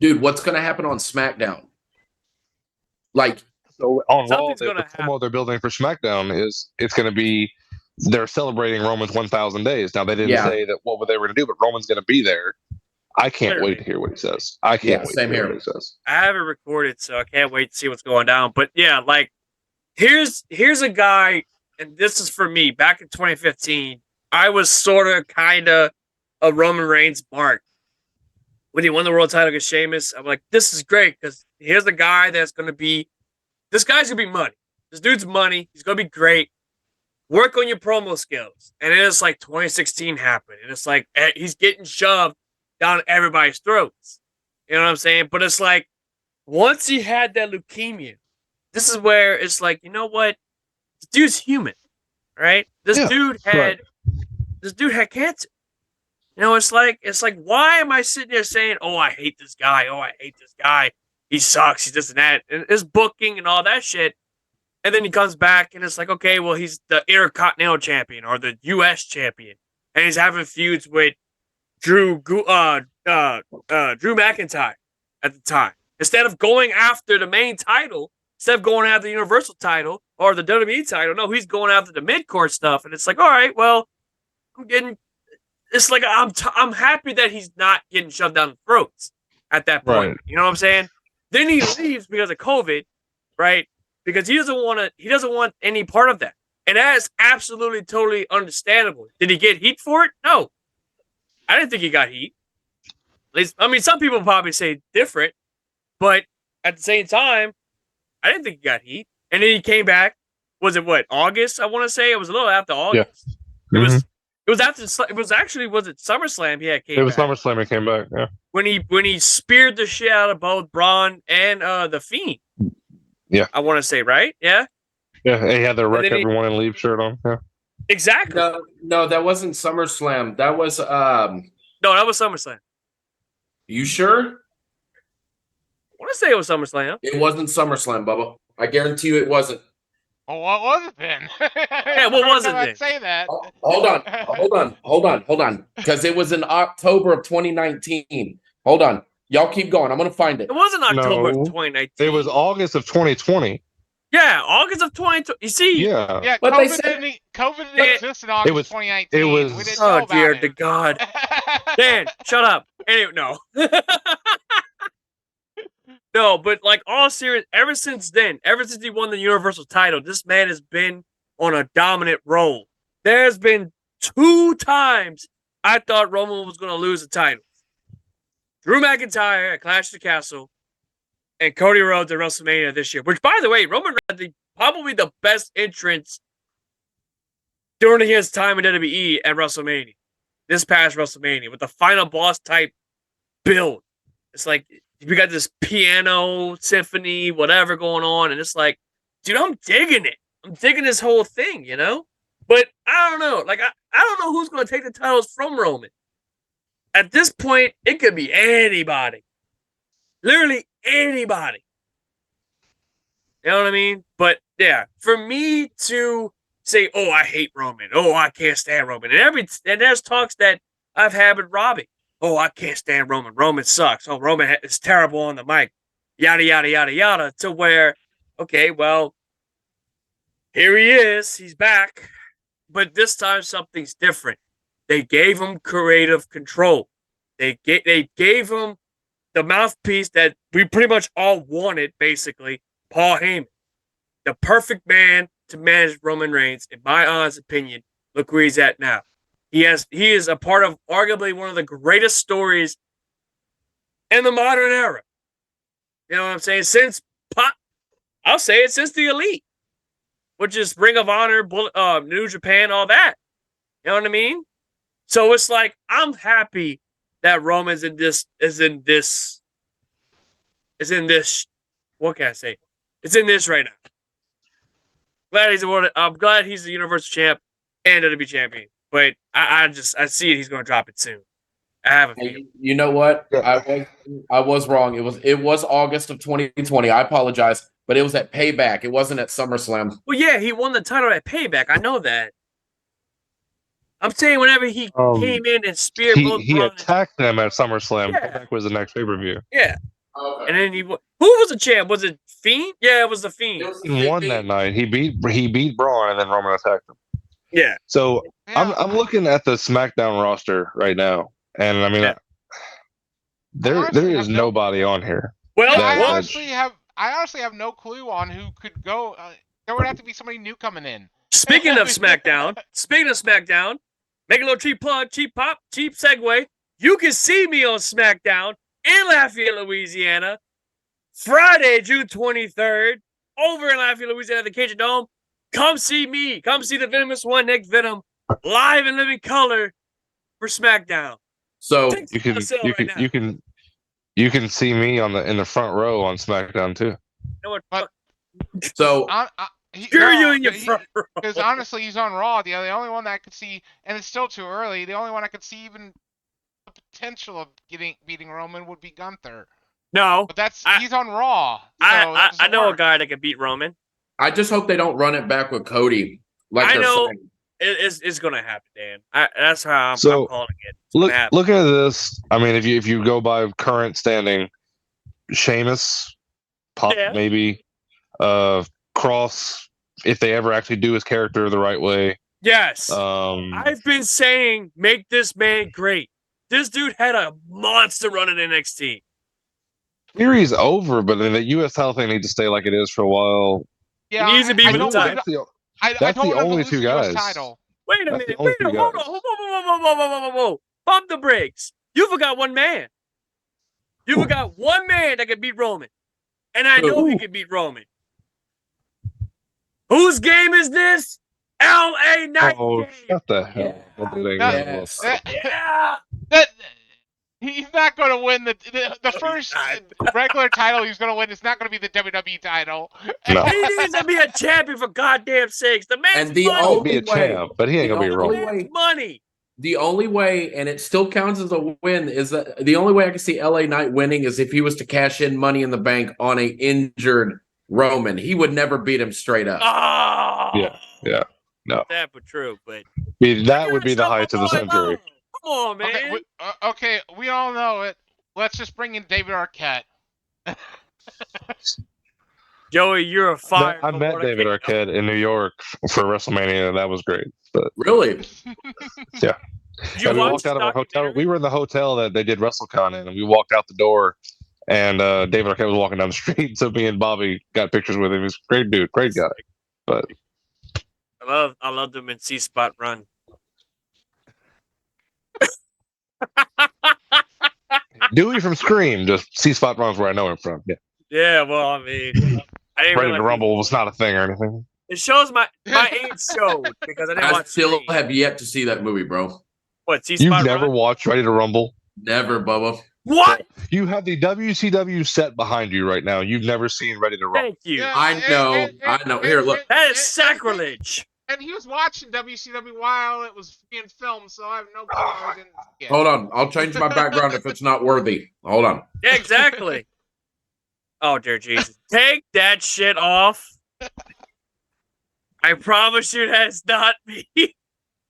Dude, what's going to happen on SmackDown? Like, so on Raw, the promo they're building for SmackDown is it's going to be they're celebrating Roman's 1,000 days. Now they didn't say that what they were going to do, but Roman's going to be there. I can't wait to hear what he says. I can't wait to hear what he says. I have it recorded, so I can't wait to see what's going down. But yeah, like here's a guy and this is for me, back in 2015, I was sort of kind of a Roman Reigns mark. When he won the world title against Sheamus, I'm like, this is great because here's a guy that's going to be, this guy's going to be money. This dude's money. He's going to be great. Work on your promo skills. And then it's like 2016 happened. And it's like he's getting shoved down everybody's throats. You know what I'm saying? But it's like, once he had that leukemia, this is where it's like, you know what? This dude's human, right? This dude had cancer. You know, it's like, why am I sitting there saying, oh, I hate this guy. Oh, I hate this guy. He sucks. He's this and that. And his booking and all that shit. And then he comes back and it's like, okay, well, he's the Intercontinental Champion or the U.S. Champion. And he's having feuds with Drew McIntyre at the time. Instead of going after the main title, instead of going after the Universal title or the WWE title, no, he's going after the mid-court stuff. And it's like, all right, well, it's like I'm happy that he's not getting shoved down the throats at that point. Right. You know what I'm saying? Then he leaves because of COVID, right? Because he doesn't want any part of that. And that is absolutely totally understandable. Did he get heat for it? No. I didn't think he got heat. At least, I mean, some people probably say different, but at the same time, I didn't think he got heat. And then he came back. Was it August? I want to say it was a little after August. Yeah. Mm-hmm. It was SummerSlam he had came back? It was SummerSlam he came back, yeah. When he speared the shit out of both Braun and the Fiend. Yeah. I want to say, right? Yeah? Yeah, he had the wreck everyone and leave shirt on. Yeah. Exactly. No, that wasn't SummerSlam. That was No, that was SummerSlam. You sure? I want to say it was SummerSlam. It wasn't SummerSlam, Bubba. I guarantee you it wasn't. Well, what was it then? Yeah, what was it then? I'd say that. Hold on. Because it was in October of 2019. Hold on. Y'all keep going. I'm going to find it. It wasn't October of 2019. It was August of 2020. Yeah, August of 2020. You see? Yeah. But COVID didn't exist in August of 2019. It was. We didn't know about dear it. to God. Dan, shut up. Anyway, no. No, but like all serious, ever since then, ever since he won the Universal title, this man has been on a dominant role. There's been 2 times I thought Roman was going to lose the title. Drew McIntyre at Clash of the Castle and Cody Rhodes at WrestleMania this year. Which, by the way, Roman had probably the best entrance during his time in WWE at WrestleMania. This past WrestleMania with the final boss type build. It's like we got this piano symphony, whatever going on, and it's like, dude, I'm digging it. I'm digging this whole thing, you know? But I don't know. Like, I don't know who's going to take the titles from Roman. At this point, it could be anybody. Literally anybody. You know what I mean? But, yeah, for me to say, oh, I hate Roman. Oh, I can't stand Roman. And there's talks that I've had with Robbie. Oh, I can't stand Roman. Roman sucks. Oh, Roman is terrible on the mic. Yada, yada, yada, yada. To where, okay, well, here he is. He's back. But this time something's different. They gave him creative control. They gave him the mouthpiece that we pretty much all wanted, basically, Paul Heyman. The perfect man to manage Roman Reigns, in my honest opinion. Look where he's at now. He is a part of arguably one of the greatest stories in the modern era. You know what I'm saying? Since the Elite, which is Ring of Honor, New Japan, all that. You know what I mean? So it's like, I'm happy that Roman's is in this. What can I say? It's in this right now. I'm glad he's the Universal Champ and WWE Champion. But I see it. He's going to drop it soon. I have a feeling. You know what? I was wrong. It was August of 2020. I apologize, but it was at Payback. It wasn't at SummerSlam. Well, yeah, he won the title at Payback. I know that. I'm saying whenever he came in and speared both. He attacked them at SummerSlam. Yeah. Payback was the next pay-per-view. Yeah. Okay. And then who was the champ? Was it Fiend? Yeah, it was the Fiend. He won that night. He beat Braun, and then Roman attacked him. Yeah. So I'm looking at the SmackDown roster right now, and I mean, there is nobody on here. Well, I honestly have no clue on who could go. There would have to be somebody new coming in. Speaking of SmackDown, make a little cheap plug, cheap pop, cheap segue. You can see me on SmackDown in Lafayette, Louisiana, Friday, June 23rd, over in Lafayette, Louisiana, at the Cajun Dome. Come see me. Come see the Venomous One, Nick Venom, live in living color for SmackDown. So you can see me in the front row on SmackDown too. So you in your front row. Because honestly, he's on Raw. The only one that I could see, and it's still too early. The only one I could see even the potential of beating Roman would be Gunther. No, but he's on Raw. So I know a guy that can beat Roman. I just hope they don't run it back with Cody. Like I know saying. It's going to happen, Dan. That's how I'm calling it. Look at this. I mean, if you go by current standing, Sheamus, maybe, Cross, if they ever actually do his character the right way. Yes. I've been saying, make this man great. This dude had a monster run in NXT. Series over, but then the U.S. title thing needs to stay like it is for a while. Yeah, it needs to be with the title. That's the only two guys. Wait a minute. Hold on. Whoa. Pump the brakes. You forgot one man. You forgot one man that could beat Roman. And I know he can beat Roman. Whose game is this? LA Knight. Oh, shut the hell. Yeah. He's not going to win the first regular title he's going to win. It's not going to be the WWE title. No. He needs to be a champion for goddamn sakes. The man's and the money. only be a champ, but he ain't going to be wrong. Money. The only way, and it still counts as a win, is that the only way I can see LA Knight winning is if he was to cash in Money in the Bank on a injured Roman. He would never beat him straight up. Oh. Yeah. No. That would true, but that would be the height of the century. Come on, man. Okay, we all know it. Let's just bring in David Arquette. Joey, you're a fire. I met David Arquette in New York for WrestleMania, and that was great. But really? Yeah. We walked out of our hotel. We were in the hotel that they did WrestleCon in, and we walked out the door, and David Arquette was walking down the street. So me and Bobby got pictures with him. He's a great dude, great guy. But I loved him in C-Spot Run. Dewey from Scream, just C-Spot Run's where I know him from. Yeah. Yeah, well, I mean, I didn't Ready to Rumble was not a thing or anything. It shows my age showed because I didn't watch. Still have yet to see that movie, bro. What? C-Spot You've never watched Ready to Rumble? Never, Bubba. What? You have the WCW set behind you right now. You've never seen Ready to Rumble. Thank you. Yeah, I know. Here, look. That is sacrilege. And he was watching WCW while it was being filmed, so I have no clue how he didn't get it. Hold on. I'll change my background if it's not worthy. Hold on. Yeah, exactly. Oh, dear Jesus. Take that shit off. I promise you that's not me.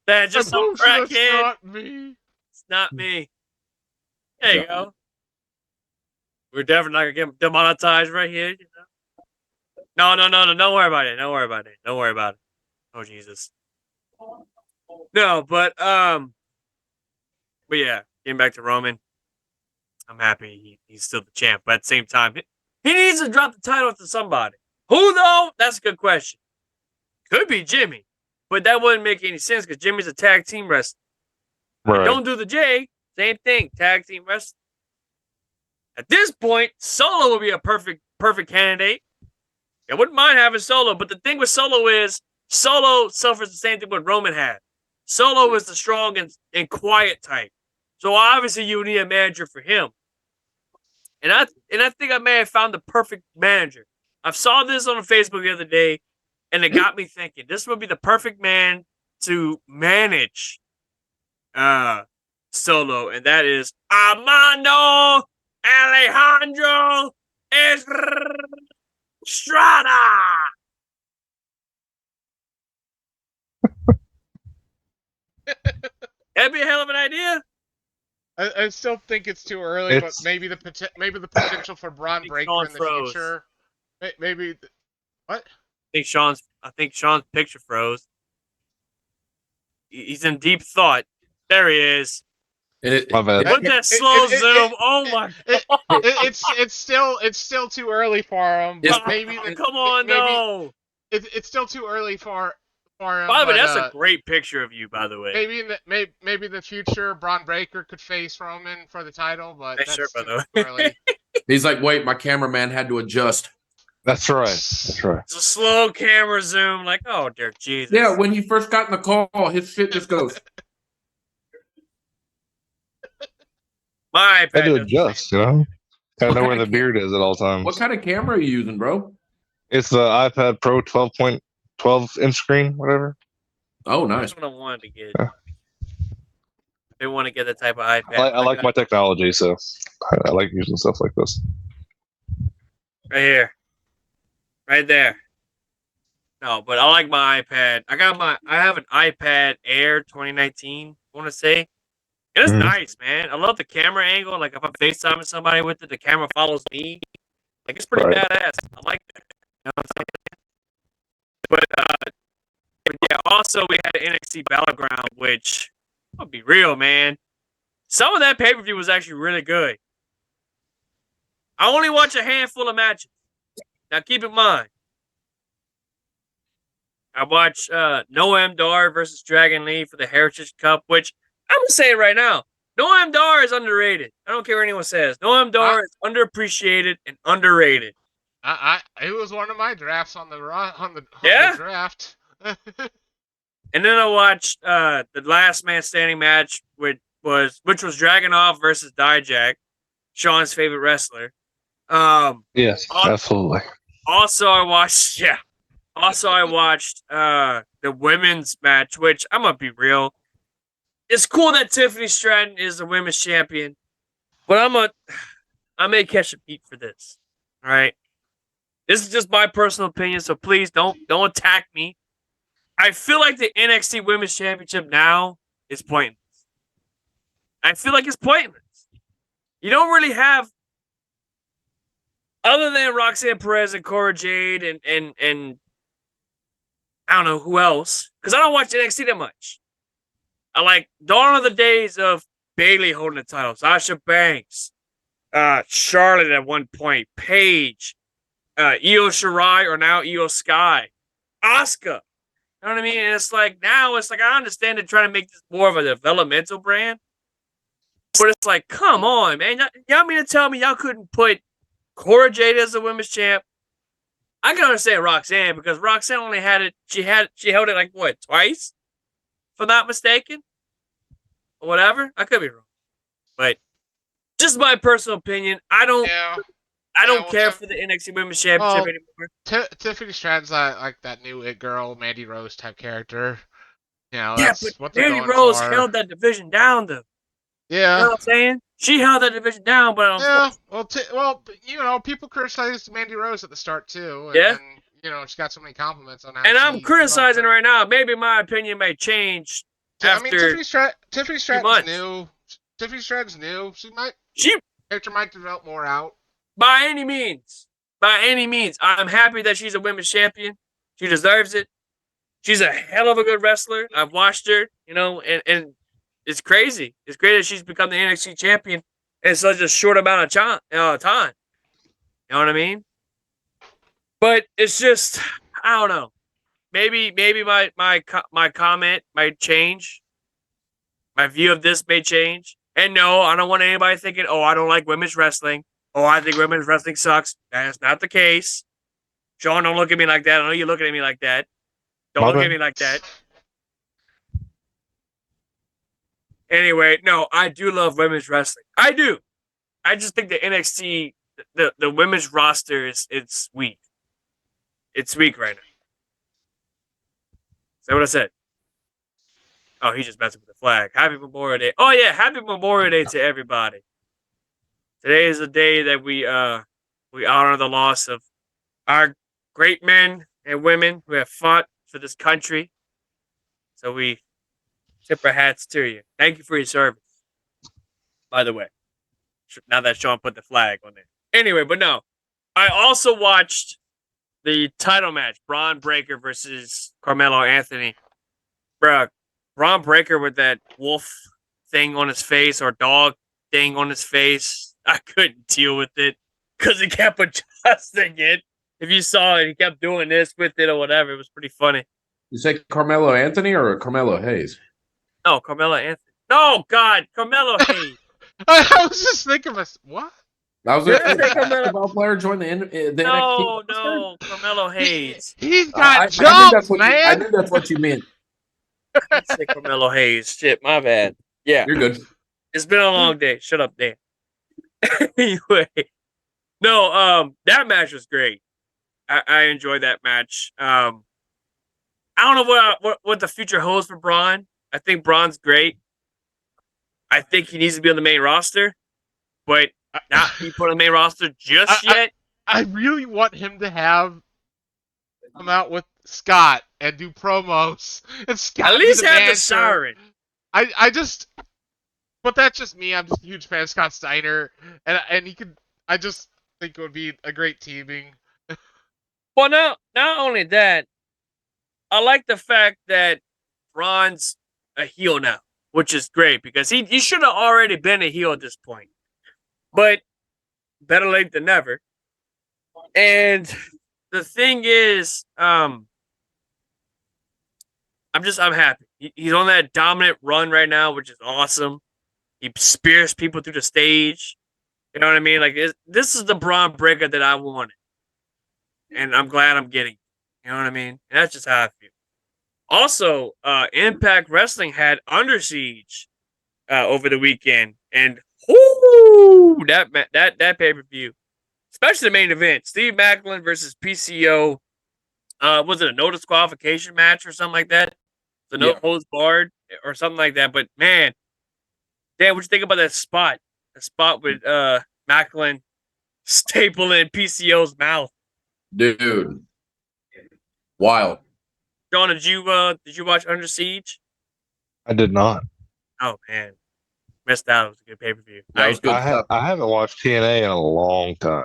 That's just some crackhead. It's not me. It's not me. There you go. We're definitely not going to get demonetized right here. You know? No. Don't worry about it. Don't worry about it. Oh, Jesus. No, but yeah, getting back to Roman, I'm happy he's still the champ. But at the same time, he needs to drop the title to somebody. Who, though? That's a good question. Could be Jimmy, but that wouldn't make any sense because Jimmy's a tag team wrestler. Right. Don't do the J. Same thing, tag team wrestler. At this point, Solo would be a perfect candidate. I wouldn't mind having Solo, but the thing with Solo is Solo suffers the same thing what Roman had. Solo is the strong and quiet type. So obviously you need a manager for him. And I think I may have found the perfect manager. I saw this on Facebook the other day, and it got me thinking. This would be the perfect man to manage Solo, and that is Armando Alejandro Estrada. That'd be a hell of an idea. I still think it's too early, but maybe the potential for Braun Breaker in the future. Maybe what? I think Sean's picture froze. He's in deep thought. There he is. My bad. Look at that slow zoom. Oh my god. It's still too early for him. But maybe come on, no. It's still too early for for him. By the way, but, that's a great picture of you, by the way. Maybe in the future, Braun Breaker could face Roman for the title, but Nice that's shirt, by too the way. early. He's like, wait, my cameraman had to adjust. That's right. That's right. It's a slow camera zoom, like, oh dear Jesus. Yeah, when he first got in the call, his shit just goes. My iPad. I do doesn't adjust, you know. Gotta know What where kind the of beard is at all times. What kind of camera are you using, bro? It's the iPad Pro 12 inch screen, whatever. Oh, That's nice. what I wanted to get. Yeah. They want to get the type of iPad. I like my technology, so I like using stuff like this. Right here. Right there. No, but I like my iPad. I have an iPad Air 2019, I want to say. And it's nice, man. I love the camera angle. Like, if I'm FaceTiming somebody with it, the camera follows me. Like, it's pretty badass. I like that. You know what I'm saying? But yeah, also we had an NXT Battleground, which, I'll be real, man. Some of that pay-per-view was actually really good. I only watch a handful of matches. Now, keep in mind, I watched Noam Dar versus Dragon Lee for the Heritage Cup, which I'm going to say it right now. Noam Dar is underrated. I don't care what anyone says. Noam Dar is underappreciated and underrated. It was one of my drafts on the draft. And then I watched the Last Man Standing match, which was Dragunov versus Dijak, Sean's favorite wrestler. Yes, absolutely. Also, I watched the women's match, which I'm gonna be real. It's cool that Tiffany Stratton is the women's champion, but I may catch some heat for this. All right, this is just my personal opinion, so please don't attack me. I feel like the NXT Women's Championship now is pointless. I feel like it's pointless. You don't really have, other than Roxanne Perez and Cora Jade and I don't know who else, because I don't watch NXT that much. I like dawn of the days of Bayley holding the title, Sasha Banks, Charlotte at one point, Paige, Io Shirai, or now Io Sky, Asuka. You know what I mean? And it's like, now it's like, I understand they're trying to make this more of a developmental brand, but it's like, come on, man. Y'all mean to tell me y'all couldn't put Cora Jade as the women's champ? I can understand Roxanne, because Roxanne only had it, she held it like, what, twice? If I'm not mistaken? Or whatever. I could be wrong. But just my personal opinion, I don't care for the NXT Women's Championship anymore. Tiffany Stratton's like that new It Girl, Mandy Rose type character. You know, Yeah, that's but what they're Mandy going Rose for. held that division down, though. Yeah. You know what I'm saying? She held that division down, but you know, people criticized Mandy Rose at the start too. Yeah. And, you know, she got so many compliments on how. And I'm criticizing right now. Maybe my opinion may change after. Tiffany Stratton's new. Tiffany Stratton's new. Character might develop more out. By any means, I'm happy that she's a women's champion. She deserves it. She's a hell of a good wrestler. I've watched her, you know, and it's crazy. It's great that she's become the NXT champion in such a short amount of time. You know what I mean? But it's just, I don't know. Maybe my comment might change. My view of this may change. And no, I don't want anybody thinking, oh, I don't like women's wrestling. Oh, I think women's wrestling sucks. That is not the case. Sean, don't look at me like that. I know you're looking at me like that. Don't look at me like that. Anyway, no, I do love women's wrestling. I do. I just think the NXT, the women's roster it's weak. It's weak right now. Is that what I said? Oh, he's just messing with the flag. Happy Memorial Day. Oh yeah, happy Memorial Day to everybody. Today is the day that we honor the loss of our great men and women who have fought for this country. So we tip our hats to you. Thank you for your service. By the way, now that Sean put the flag on there. Anyway, but no, I also watched the title match, Braun Breaker versus Carmelo Anthony. Bruh, Braun Breaker with that wolf thing on his face, or dog thing on his face. I couldn't deal with it because he kept adjusting it. If you saw it, he kept doing this with it or whatever. It was pretty funny. You say Carmelo Anthony or Carmelo Hayes? No, Carmelo Anthony. No, God, Carmelo Hayes. I was just thinking, what? I was Did going I to say say Carmelo? basketball player joined the NXT. No, roster? no, Carmelo Hayes. He's I got knew that's jumps, what man. I knew that's what you meant. I did say Carmelo Hayes. Shit, my bad. Yeah, You're good. it's been a long day. Shut up, Dan. Anyway, no, that match was great. I enjoyed that match. I don't know what the future holds for Braun. I think Braun's great. I think he needs to be on the main roster, but not be put on the main roster just yet. I really want him to come out with Scott and do promos, and Scott At be least the have the manager. siren. But that's just me. I'm just a huge fan of Scott Steiner, and he could. I just think it would be a great teaming. Well, not only that, I like the fact that Braun's a heel now, which is great because he should have already been a heel at this point. But better late than never. And the thing is, I'm happy. He's on that dominant run right now, which is awesome. He spears people through the stage. You know what I mean? Like this is the Braun Breaker that I wanted, and I'm glad I'm getting. You know what I mean? And that's just how I feel. Also, Impact Wrestling had Under Siege over the weekend, and that pay per view, especially the main event, Steve Macklin versus PCO. Was it a no disqualification match or something like that? The no holds barred or something like that. But man, Dan, what you think about that spot? The spot with Macklin stapling PCO's mouth. Dude. Wild. John, did you watch Under Siege? I did not. Oh man, missed out. It was a good pay per view. That was good stuff. I haven't watched TNA in a long time.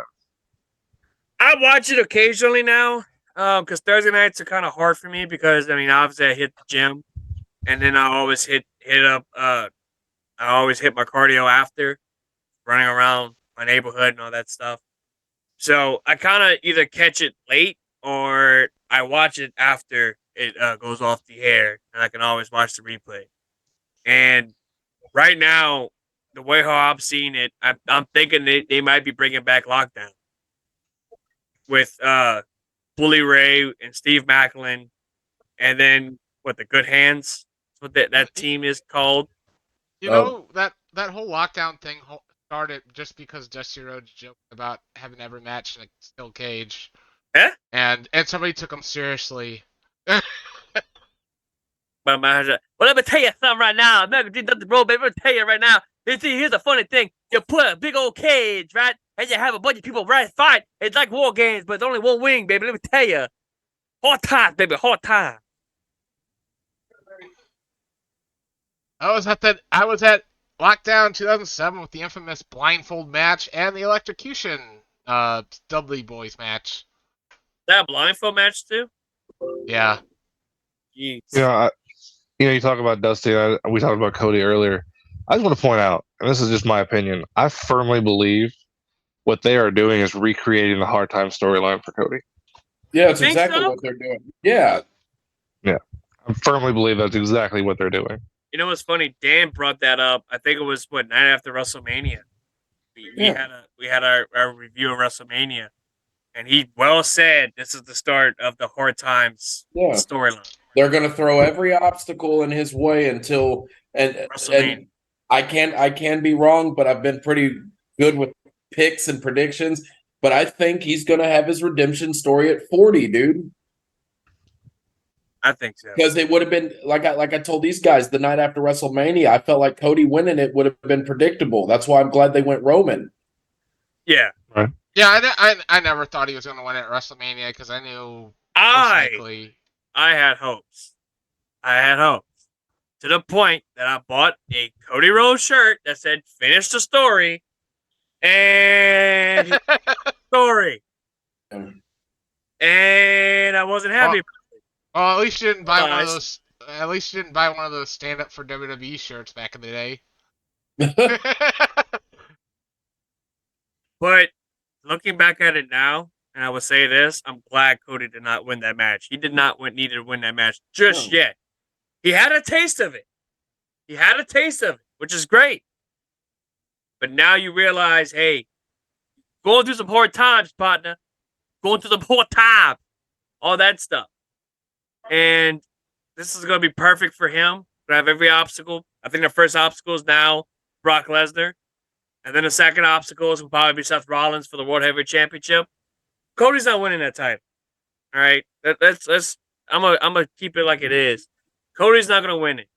I watch it occasionally now, because Thursday nights are kind of hard for me because I mean obviously I hit the gym, and then I always hit up. I always hit my cardio after running around my neighborhood and all that stuff. So I kind of either catch it late or I watch it after it goes off the air, and I can always watch the replay. And right now, the way how I'm seeing it, I'm thinking they might be bringing back Lockdown with Bully Ray and Steve Macklin, and then the Good Hands. That's what that team is called. You know that whole Lockdown thing started just because Dusty Rhodes joked about having every match in a steel cage. Eh? And somebody took him seriously. Well, let me tell you something right now. American Dream doesn't roll, baby. Let me tell you right now. Here's the funny thing. You put a big old cage, right? And you have a bunch of people fight. It's like war games, but it's only one wing, baby. Let me tell you. Hard times, baby. Hard times. I was at Lockdown 2007 with the infamous blindfold match and the electrocution Dudley Boys match. That blindfold match too? Yeah. Jeez. You talk about Dusty. We talked about Cody earlier. I just want to point out, and this is just my opinion, I firmly believe what they are doing is recreating the hard time storyline for Cody. Yeah, it's exactly what they're doing. Yeah. Yeah. I firmly believe that's exactly what they're doing. You know what's funny? Dan brought that up. I think it was night after WrestleMania. We had our review of WrestleMania, and he well said this is the start of the hard times storyline. They're going to throw every obstacle in his way until and I can be wrong, but I've been pretty good with picks and predictions. But I think he's going to have his redemption story at 40, dude. I think so. Because it would have been like I told these guys the night after WrestleMania, I felt like Cody winning it would have been predictable. That's why I'm glad they went Roman. Yeah. Right. Yeah, I never thought he was going to win at WrestleMania because I knew I had hopes. To the point that I bought a Cody Rhodes shirt that said "Finish the story," and story, and I wasn't happy. Well, at least you didn't buy one of those. At least you didn't buy one of those stand up for WWE shirts back in the day. But looking back at it now, And I would say this: I'm glad Cody did not win that match. He did not need to win that match just yet. He had a taste of it. Which is great. But now you realize, hey, going through some hard times, partner. Going through the hard time. All that stuff. And this is going to be perfect for him. To have every obstacle. I think the first obstacle is now Brock Lesnar. And then the second obstacle will probably be Seth Rollins for the World Heavyweight Championship. Cody's not winning that title. All right? I'm gonna keep it like it is. Cody's not going to win it.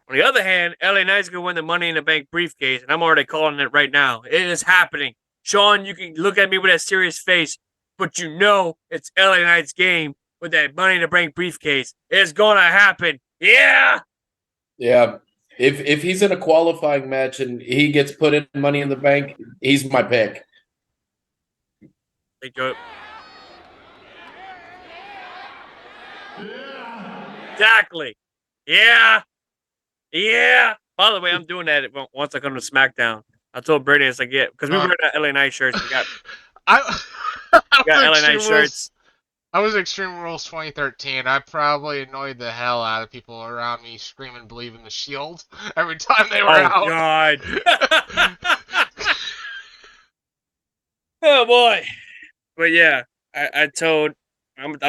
On the other hand, LA Knight's going to win the Money in the Bank briefcase, and I'm already calling it right now. It is happening. Sean, you can look at me with that serious face, but you know it's LA Knight's game with that Money in the Bank briefcase. It's going to happen. Yeah! Yeah. If he's in a qualifying match and he gets put in Money in the Bank, he's my pick. Hey, Joe. Exactly. Yeah. Yeah. By the way, I'm doing that once I come to SmackDown. I told Brittany, it's like, yeah, because we wear LA Knight shirts. We got LA Knight shirts. I was Extreme Rules 2013. I probably annoyed the hell out of people around me screaming "Believe in the Shield" every time they were out. Oh, God. Oh, boy. But, yeah, I'm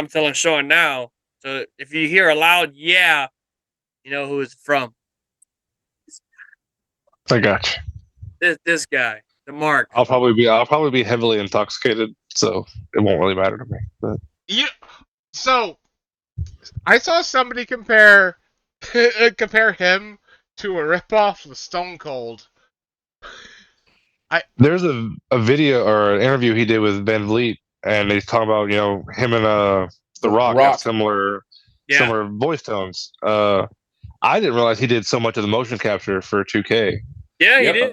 telling Sean now. So if you hear a loud yeah, you know who it's from. I got you. This guy, the Mark. I'll probably be heavily intoxicated, so it won't really matter to me. But so I saw somebody compare him to a ripoff of Stone Cold. There's a video or an interview he did with Ben Vliet, and he's talking about him and The Rock have similar voice tones. I didn't realize he did so much of the motion capture for 2K. Yeah, he did.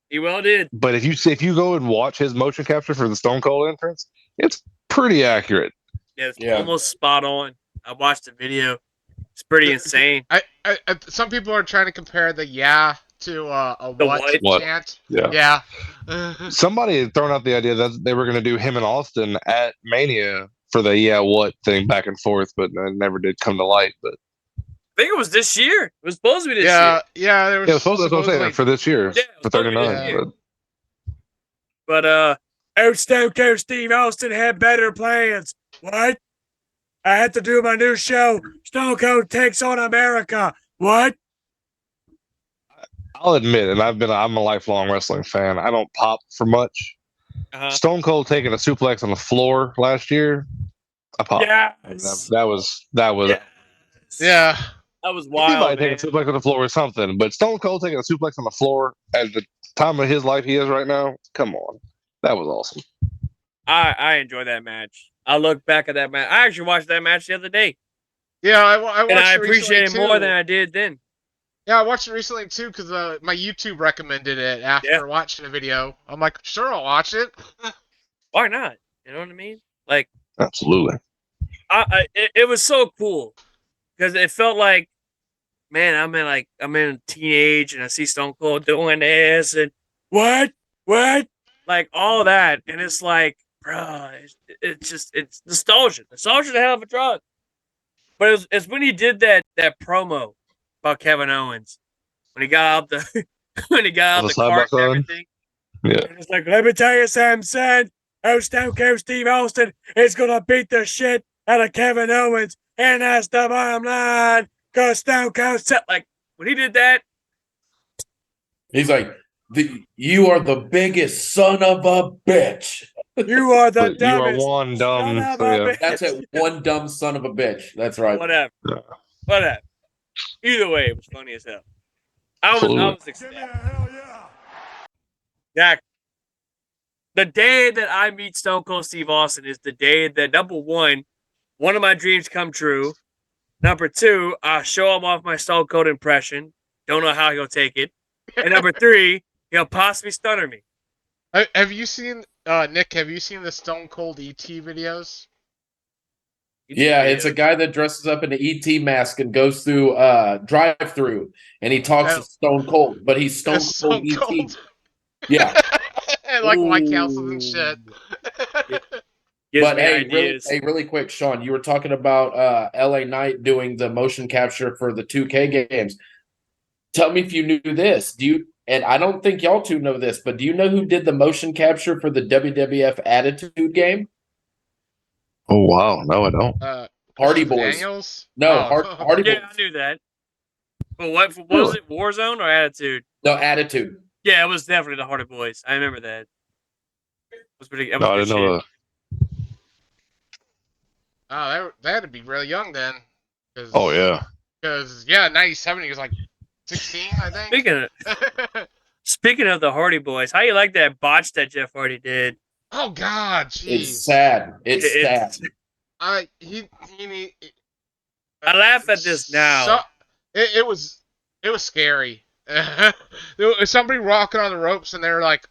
He well did. But if you go and watch his motion capture for the Stone Cold entrance, it's pretty accurate. Yeah, it's almost spot on. I watched the video. It's pretty insane. Some people are trying to compare the to a what chant. Yeah. Somebody had thrown out the idea that they were going to do him and Austin at Mania for the what thing back and forth, but it never did come to light. But I think it was this year. It was supposed to be this year. Yeah, it was supposed to be for this year. Yeah, for 39. But Stone Cold Steve Austin had better plans. What? I had to do my new show. Stone Cold Takes on America. What? I'll admit, and I'm a lifelong wrestling fan. I don't pop for much. Stone Cold taking a suplex on the floor last year, I popped. Yes. That was. Yeah. That was wild. He might take a suplex on the floor or something, but Stone Cold taking a suplex on the floor at the time of his life he is right now, come on. That was awesome. I enjoyed that match. I look back at that match. I actually watched that match the other day. Yeah, I watched and I appreciate it more than I did then. Yeah, I watched it recently too because my YouTube recommended it after watching the video. I'm like, sure, I'll watch it. Why not? You know what I mean? Like, absolutely. It was so cool because it felt like, man, I'm in teenage and I see Stone Cold doing this and what, like all that, and it's like, bro, it's nostalgia. Nostalgia's a hell of a drug. But it's when he did that promo about Kevin Owens when he got out the cart and everything. Yeah, and it's like, let me tell you something, son. Stone Cold Steve Austin is gonna beat the shit out of Kevin Owens, and that's the bottom line. Cause Stone Cold said, like, when he did that, he's like, you are the biggest son of a bitch. You are the dumbest. You are one dumb. That's it. One dumb son of a bitch. That's right. Whatever. Either way, it was funny as hell. I was ecstatic. Jack, the day that I meet Stone Cold Steve Austin is the day that, number one of my dreams come true. Number two, I'll show him off my Stone Cold impression. Don't know how he'll take it. And number three, he'll possibly stunner me. Have you seen, Nick, have you seen the Stone Cold ET videos? Yeah, it's a guy that dresses up in an ET mask and goes through drive-through, and he talks to Stone Cold, but he's Stone Cold ET. Yeah. like White Castles and shit. Gives But me hey, ideas. really quick, Sean, you were talking about LA Knight doing the motion capture for the 2K games. Tell me if you knew this. And I don't think y'all two know this, but do you know who did the motion capture for the WWF Attitude game? Oh wow, no, I don't. Hardy Christopher Boys. Daniels? No, Oh. Hardy Yeah, Boys. I knew that. But what was it? Warzone or Attitude? No, Attitude. Yeah, it was definitely the Hardy Boys. I remember that. It was pretty. No, I didn't know that. Oh, they had to be really young then. Oh yeah. Because 97 he was like 16, I think. Speaking of the Hardy Boys, how you like that botch that Jeff Hardy did? Oh God, jeez. It's sad. It's sad. I laugh at this now. So, it was scary. There was somebody walking on the ropes and they're like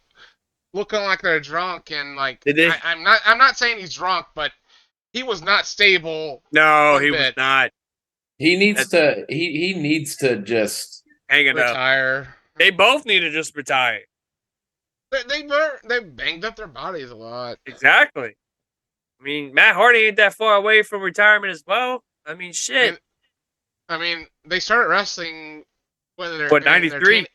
looking like they're drunk and like I'm not saying he's drunk, but he was not stable. No, he was not. He needs to he needs to just hang it retire. Up. They both need to just retire. They banged up their bodies a lot. Exactly. I mean, Matt Hardy ain't that far away from retirement as well. I mean, shit. They started wrestling when they're 93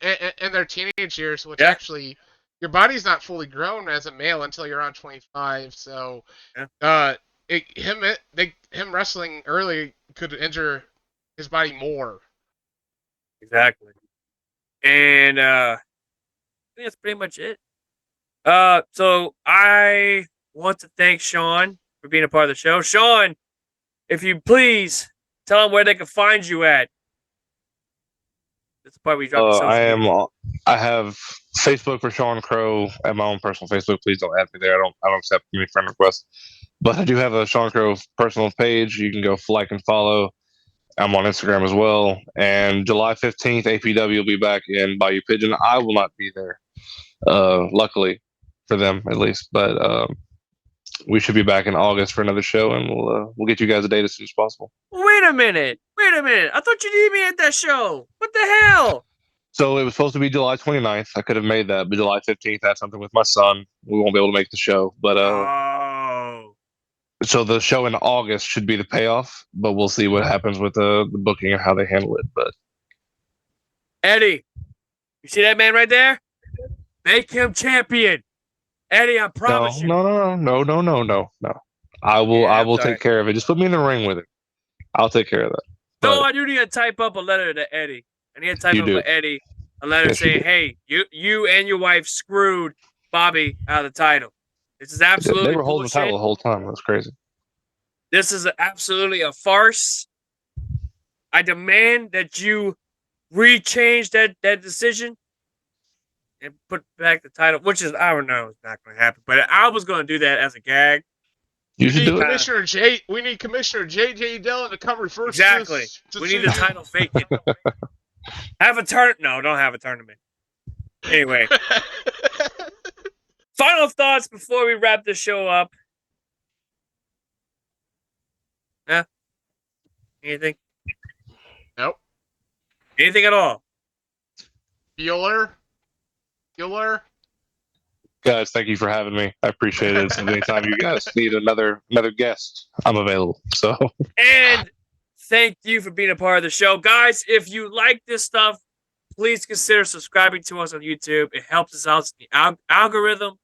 in their teenage years, which actually your body's not fully grown as a male until you're on 25. So, him wrestling early could injure his body more. Exactly. And I think that's pretty much it. So I want to thank Sean for being a part of the show. Sean, if you please tell them where they can find you at. That's the part we drop I have Facebook for Sean Crow at my own personal Facebook. Please don't add me there. I don't accept any friend requests. But I do have a Sean Crow personal page. You can go like and follow. I'm on Instagram as well. And July 15th, APW will be back in Bayou Pigeon. I will not be there, luckily for them at least. But we should be back in August for another show, and we'll get you guys a date as soon as possible. Wait a minute. I thought you needed me at that show. What the hell? So it was supposed to be July 29th. I could have made that, but July 15th, I had something with my son. We won't be able to make the show. But so the show in August should be the payoff, but we'll see what happens with the booking or how they handle it. But Eddie, you see that man right there? Make him champion. Eddie, I promise you. No. I will take care of it. Just put me in the ring with it. I'll take care of that. No, I do need to type up a letter to Eddie. I need to type up to Eddie a letter saying, "Hey, you and your wife screwed Bobby out of the title. This is absolutely they were holding the title the whole time. That's crazy. This is absolutely a farce. I demand that you rechange that decision and put back the title, which is, I don't know, it's not going to happen. But I was going to do that as a gag. You should do it. We need Commissioner J.J. Dillon to come first. Exactly. We need the title vacant. Have a tournament. No, don't have a tournament. Anyway. Final thoughts before we wrap the show up. Yeah. Anything? Nope. Anything at all? Bueller? Guys, thank you for having me. I appreciate it. So anytime you guys need another guest, I'm available. So and thank you for being a part of the show. Guys, if you like this stuff, please consider subscribing to us on YouTube. It helps us out in the algorithm.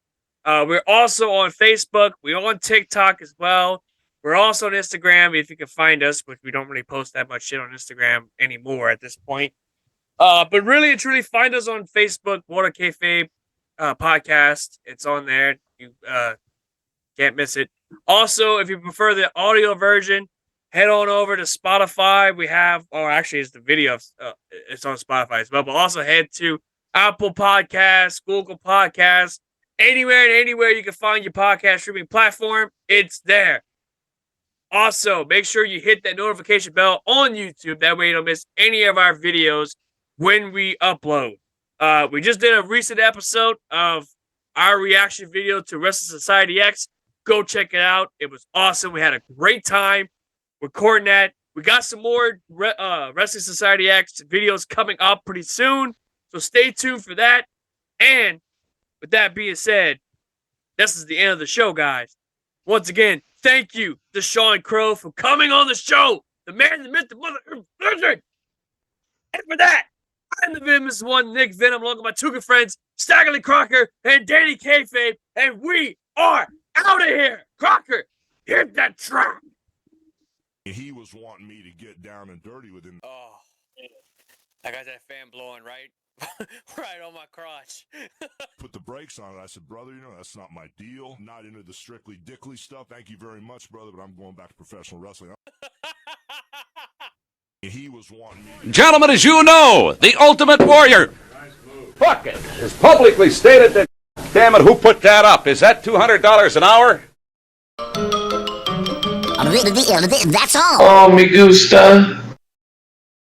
We're also on Facebook. We're on TikTok as well. We're also on Instagram if you can find us, which we don't really post that much shit on Instagram anymore at this point. But really and truly find us on Facebook, Water Kayfabe podcast. It's on there. You can't miss it. Also, if you prefer the audio version, head on over to Spotify. We have, actually, it's the video. It's on Spotify as well. But also head to Apple Podcasts, Google Podcasts, anywhere you can find your podcast streaming platform. It's there. Also, make sure you hit that notification bell on YouTube. That way you don't miss any of our videos when we upload. We just did a recent episode of our reaction video to Wrestling Society X. Go check it out. It was awesome. We had a great time recording that. We got some more Wrestling Society X videos coming up pretty soon. So stay tuned for that. And with that being said, this is the end of the show, guys. Once again, thank you to Sean Crow for coming on the show. The man, the myth, the mother, legend. And for that, I'm the Venomous One, Nick Venom, along with my two good friends, Staggerly Crocker and Danny Kayfabe, and we are out of here. Crocker, hit that track. He was wanting me to get down and dirty with him. Oh, I got that fan blowing right on my crotch. Put the brakes on it. I said, brother, you know, that's not my deal. Not into the strictly dickly stuff. Thank you very much, brother, but I'm going back to professional wrestling. He was wanting me. Gentlemen, as you know, the Ultimate Warrior. Fuck it. It's publicly stated that. Damn it, who put that up? Is that $200 an hour? That's all. Oh, me gusta.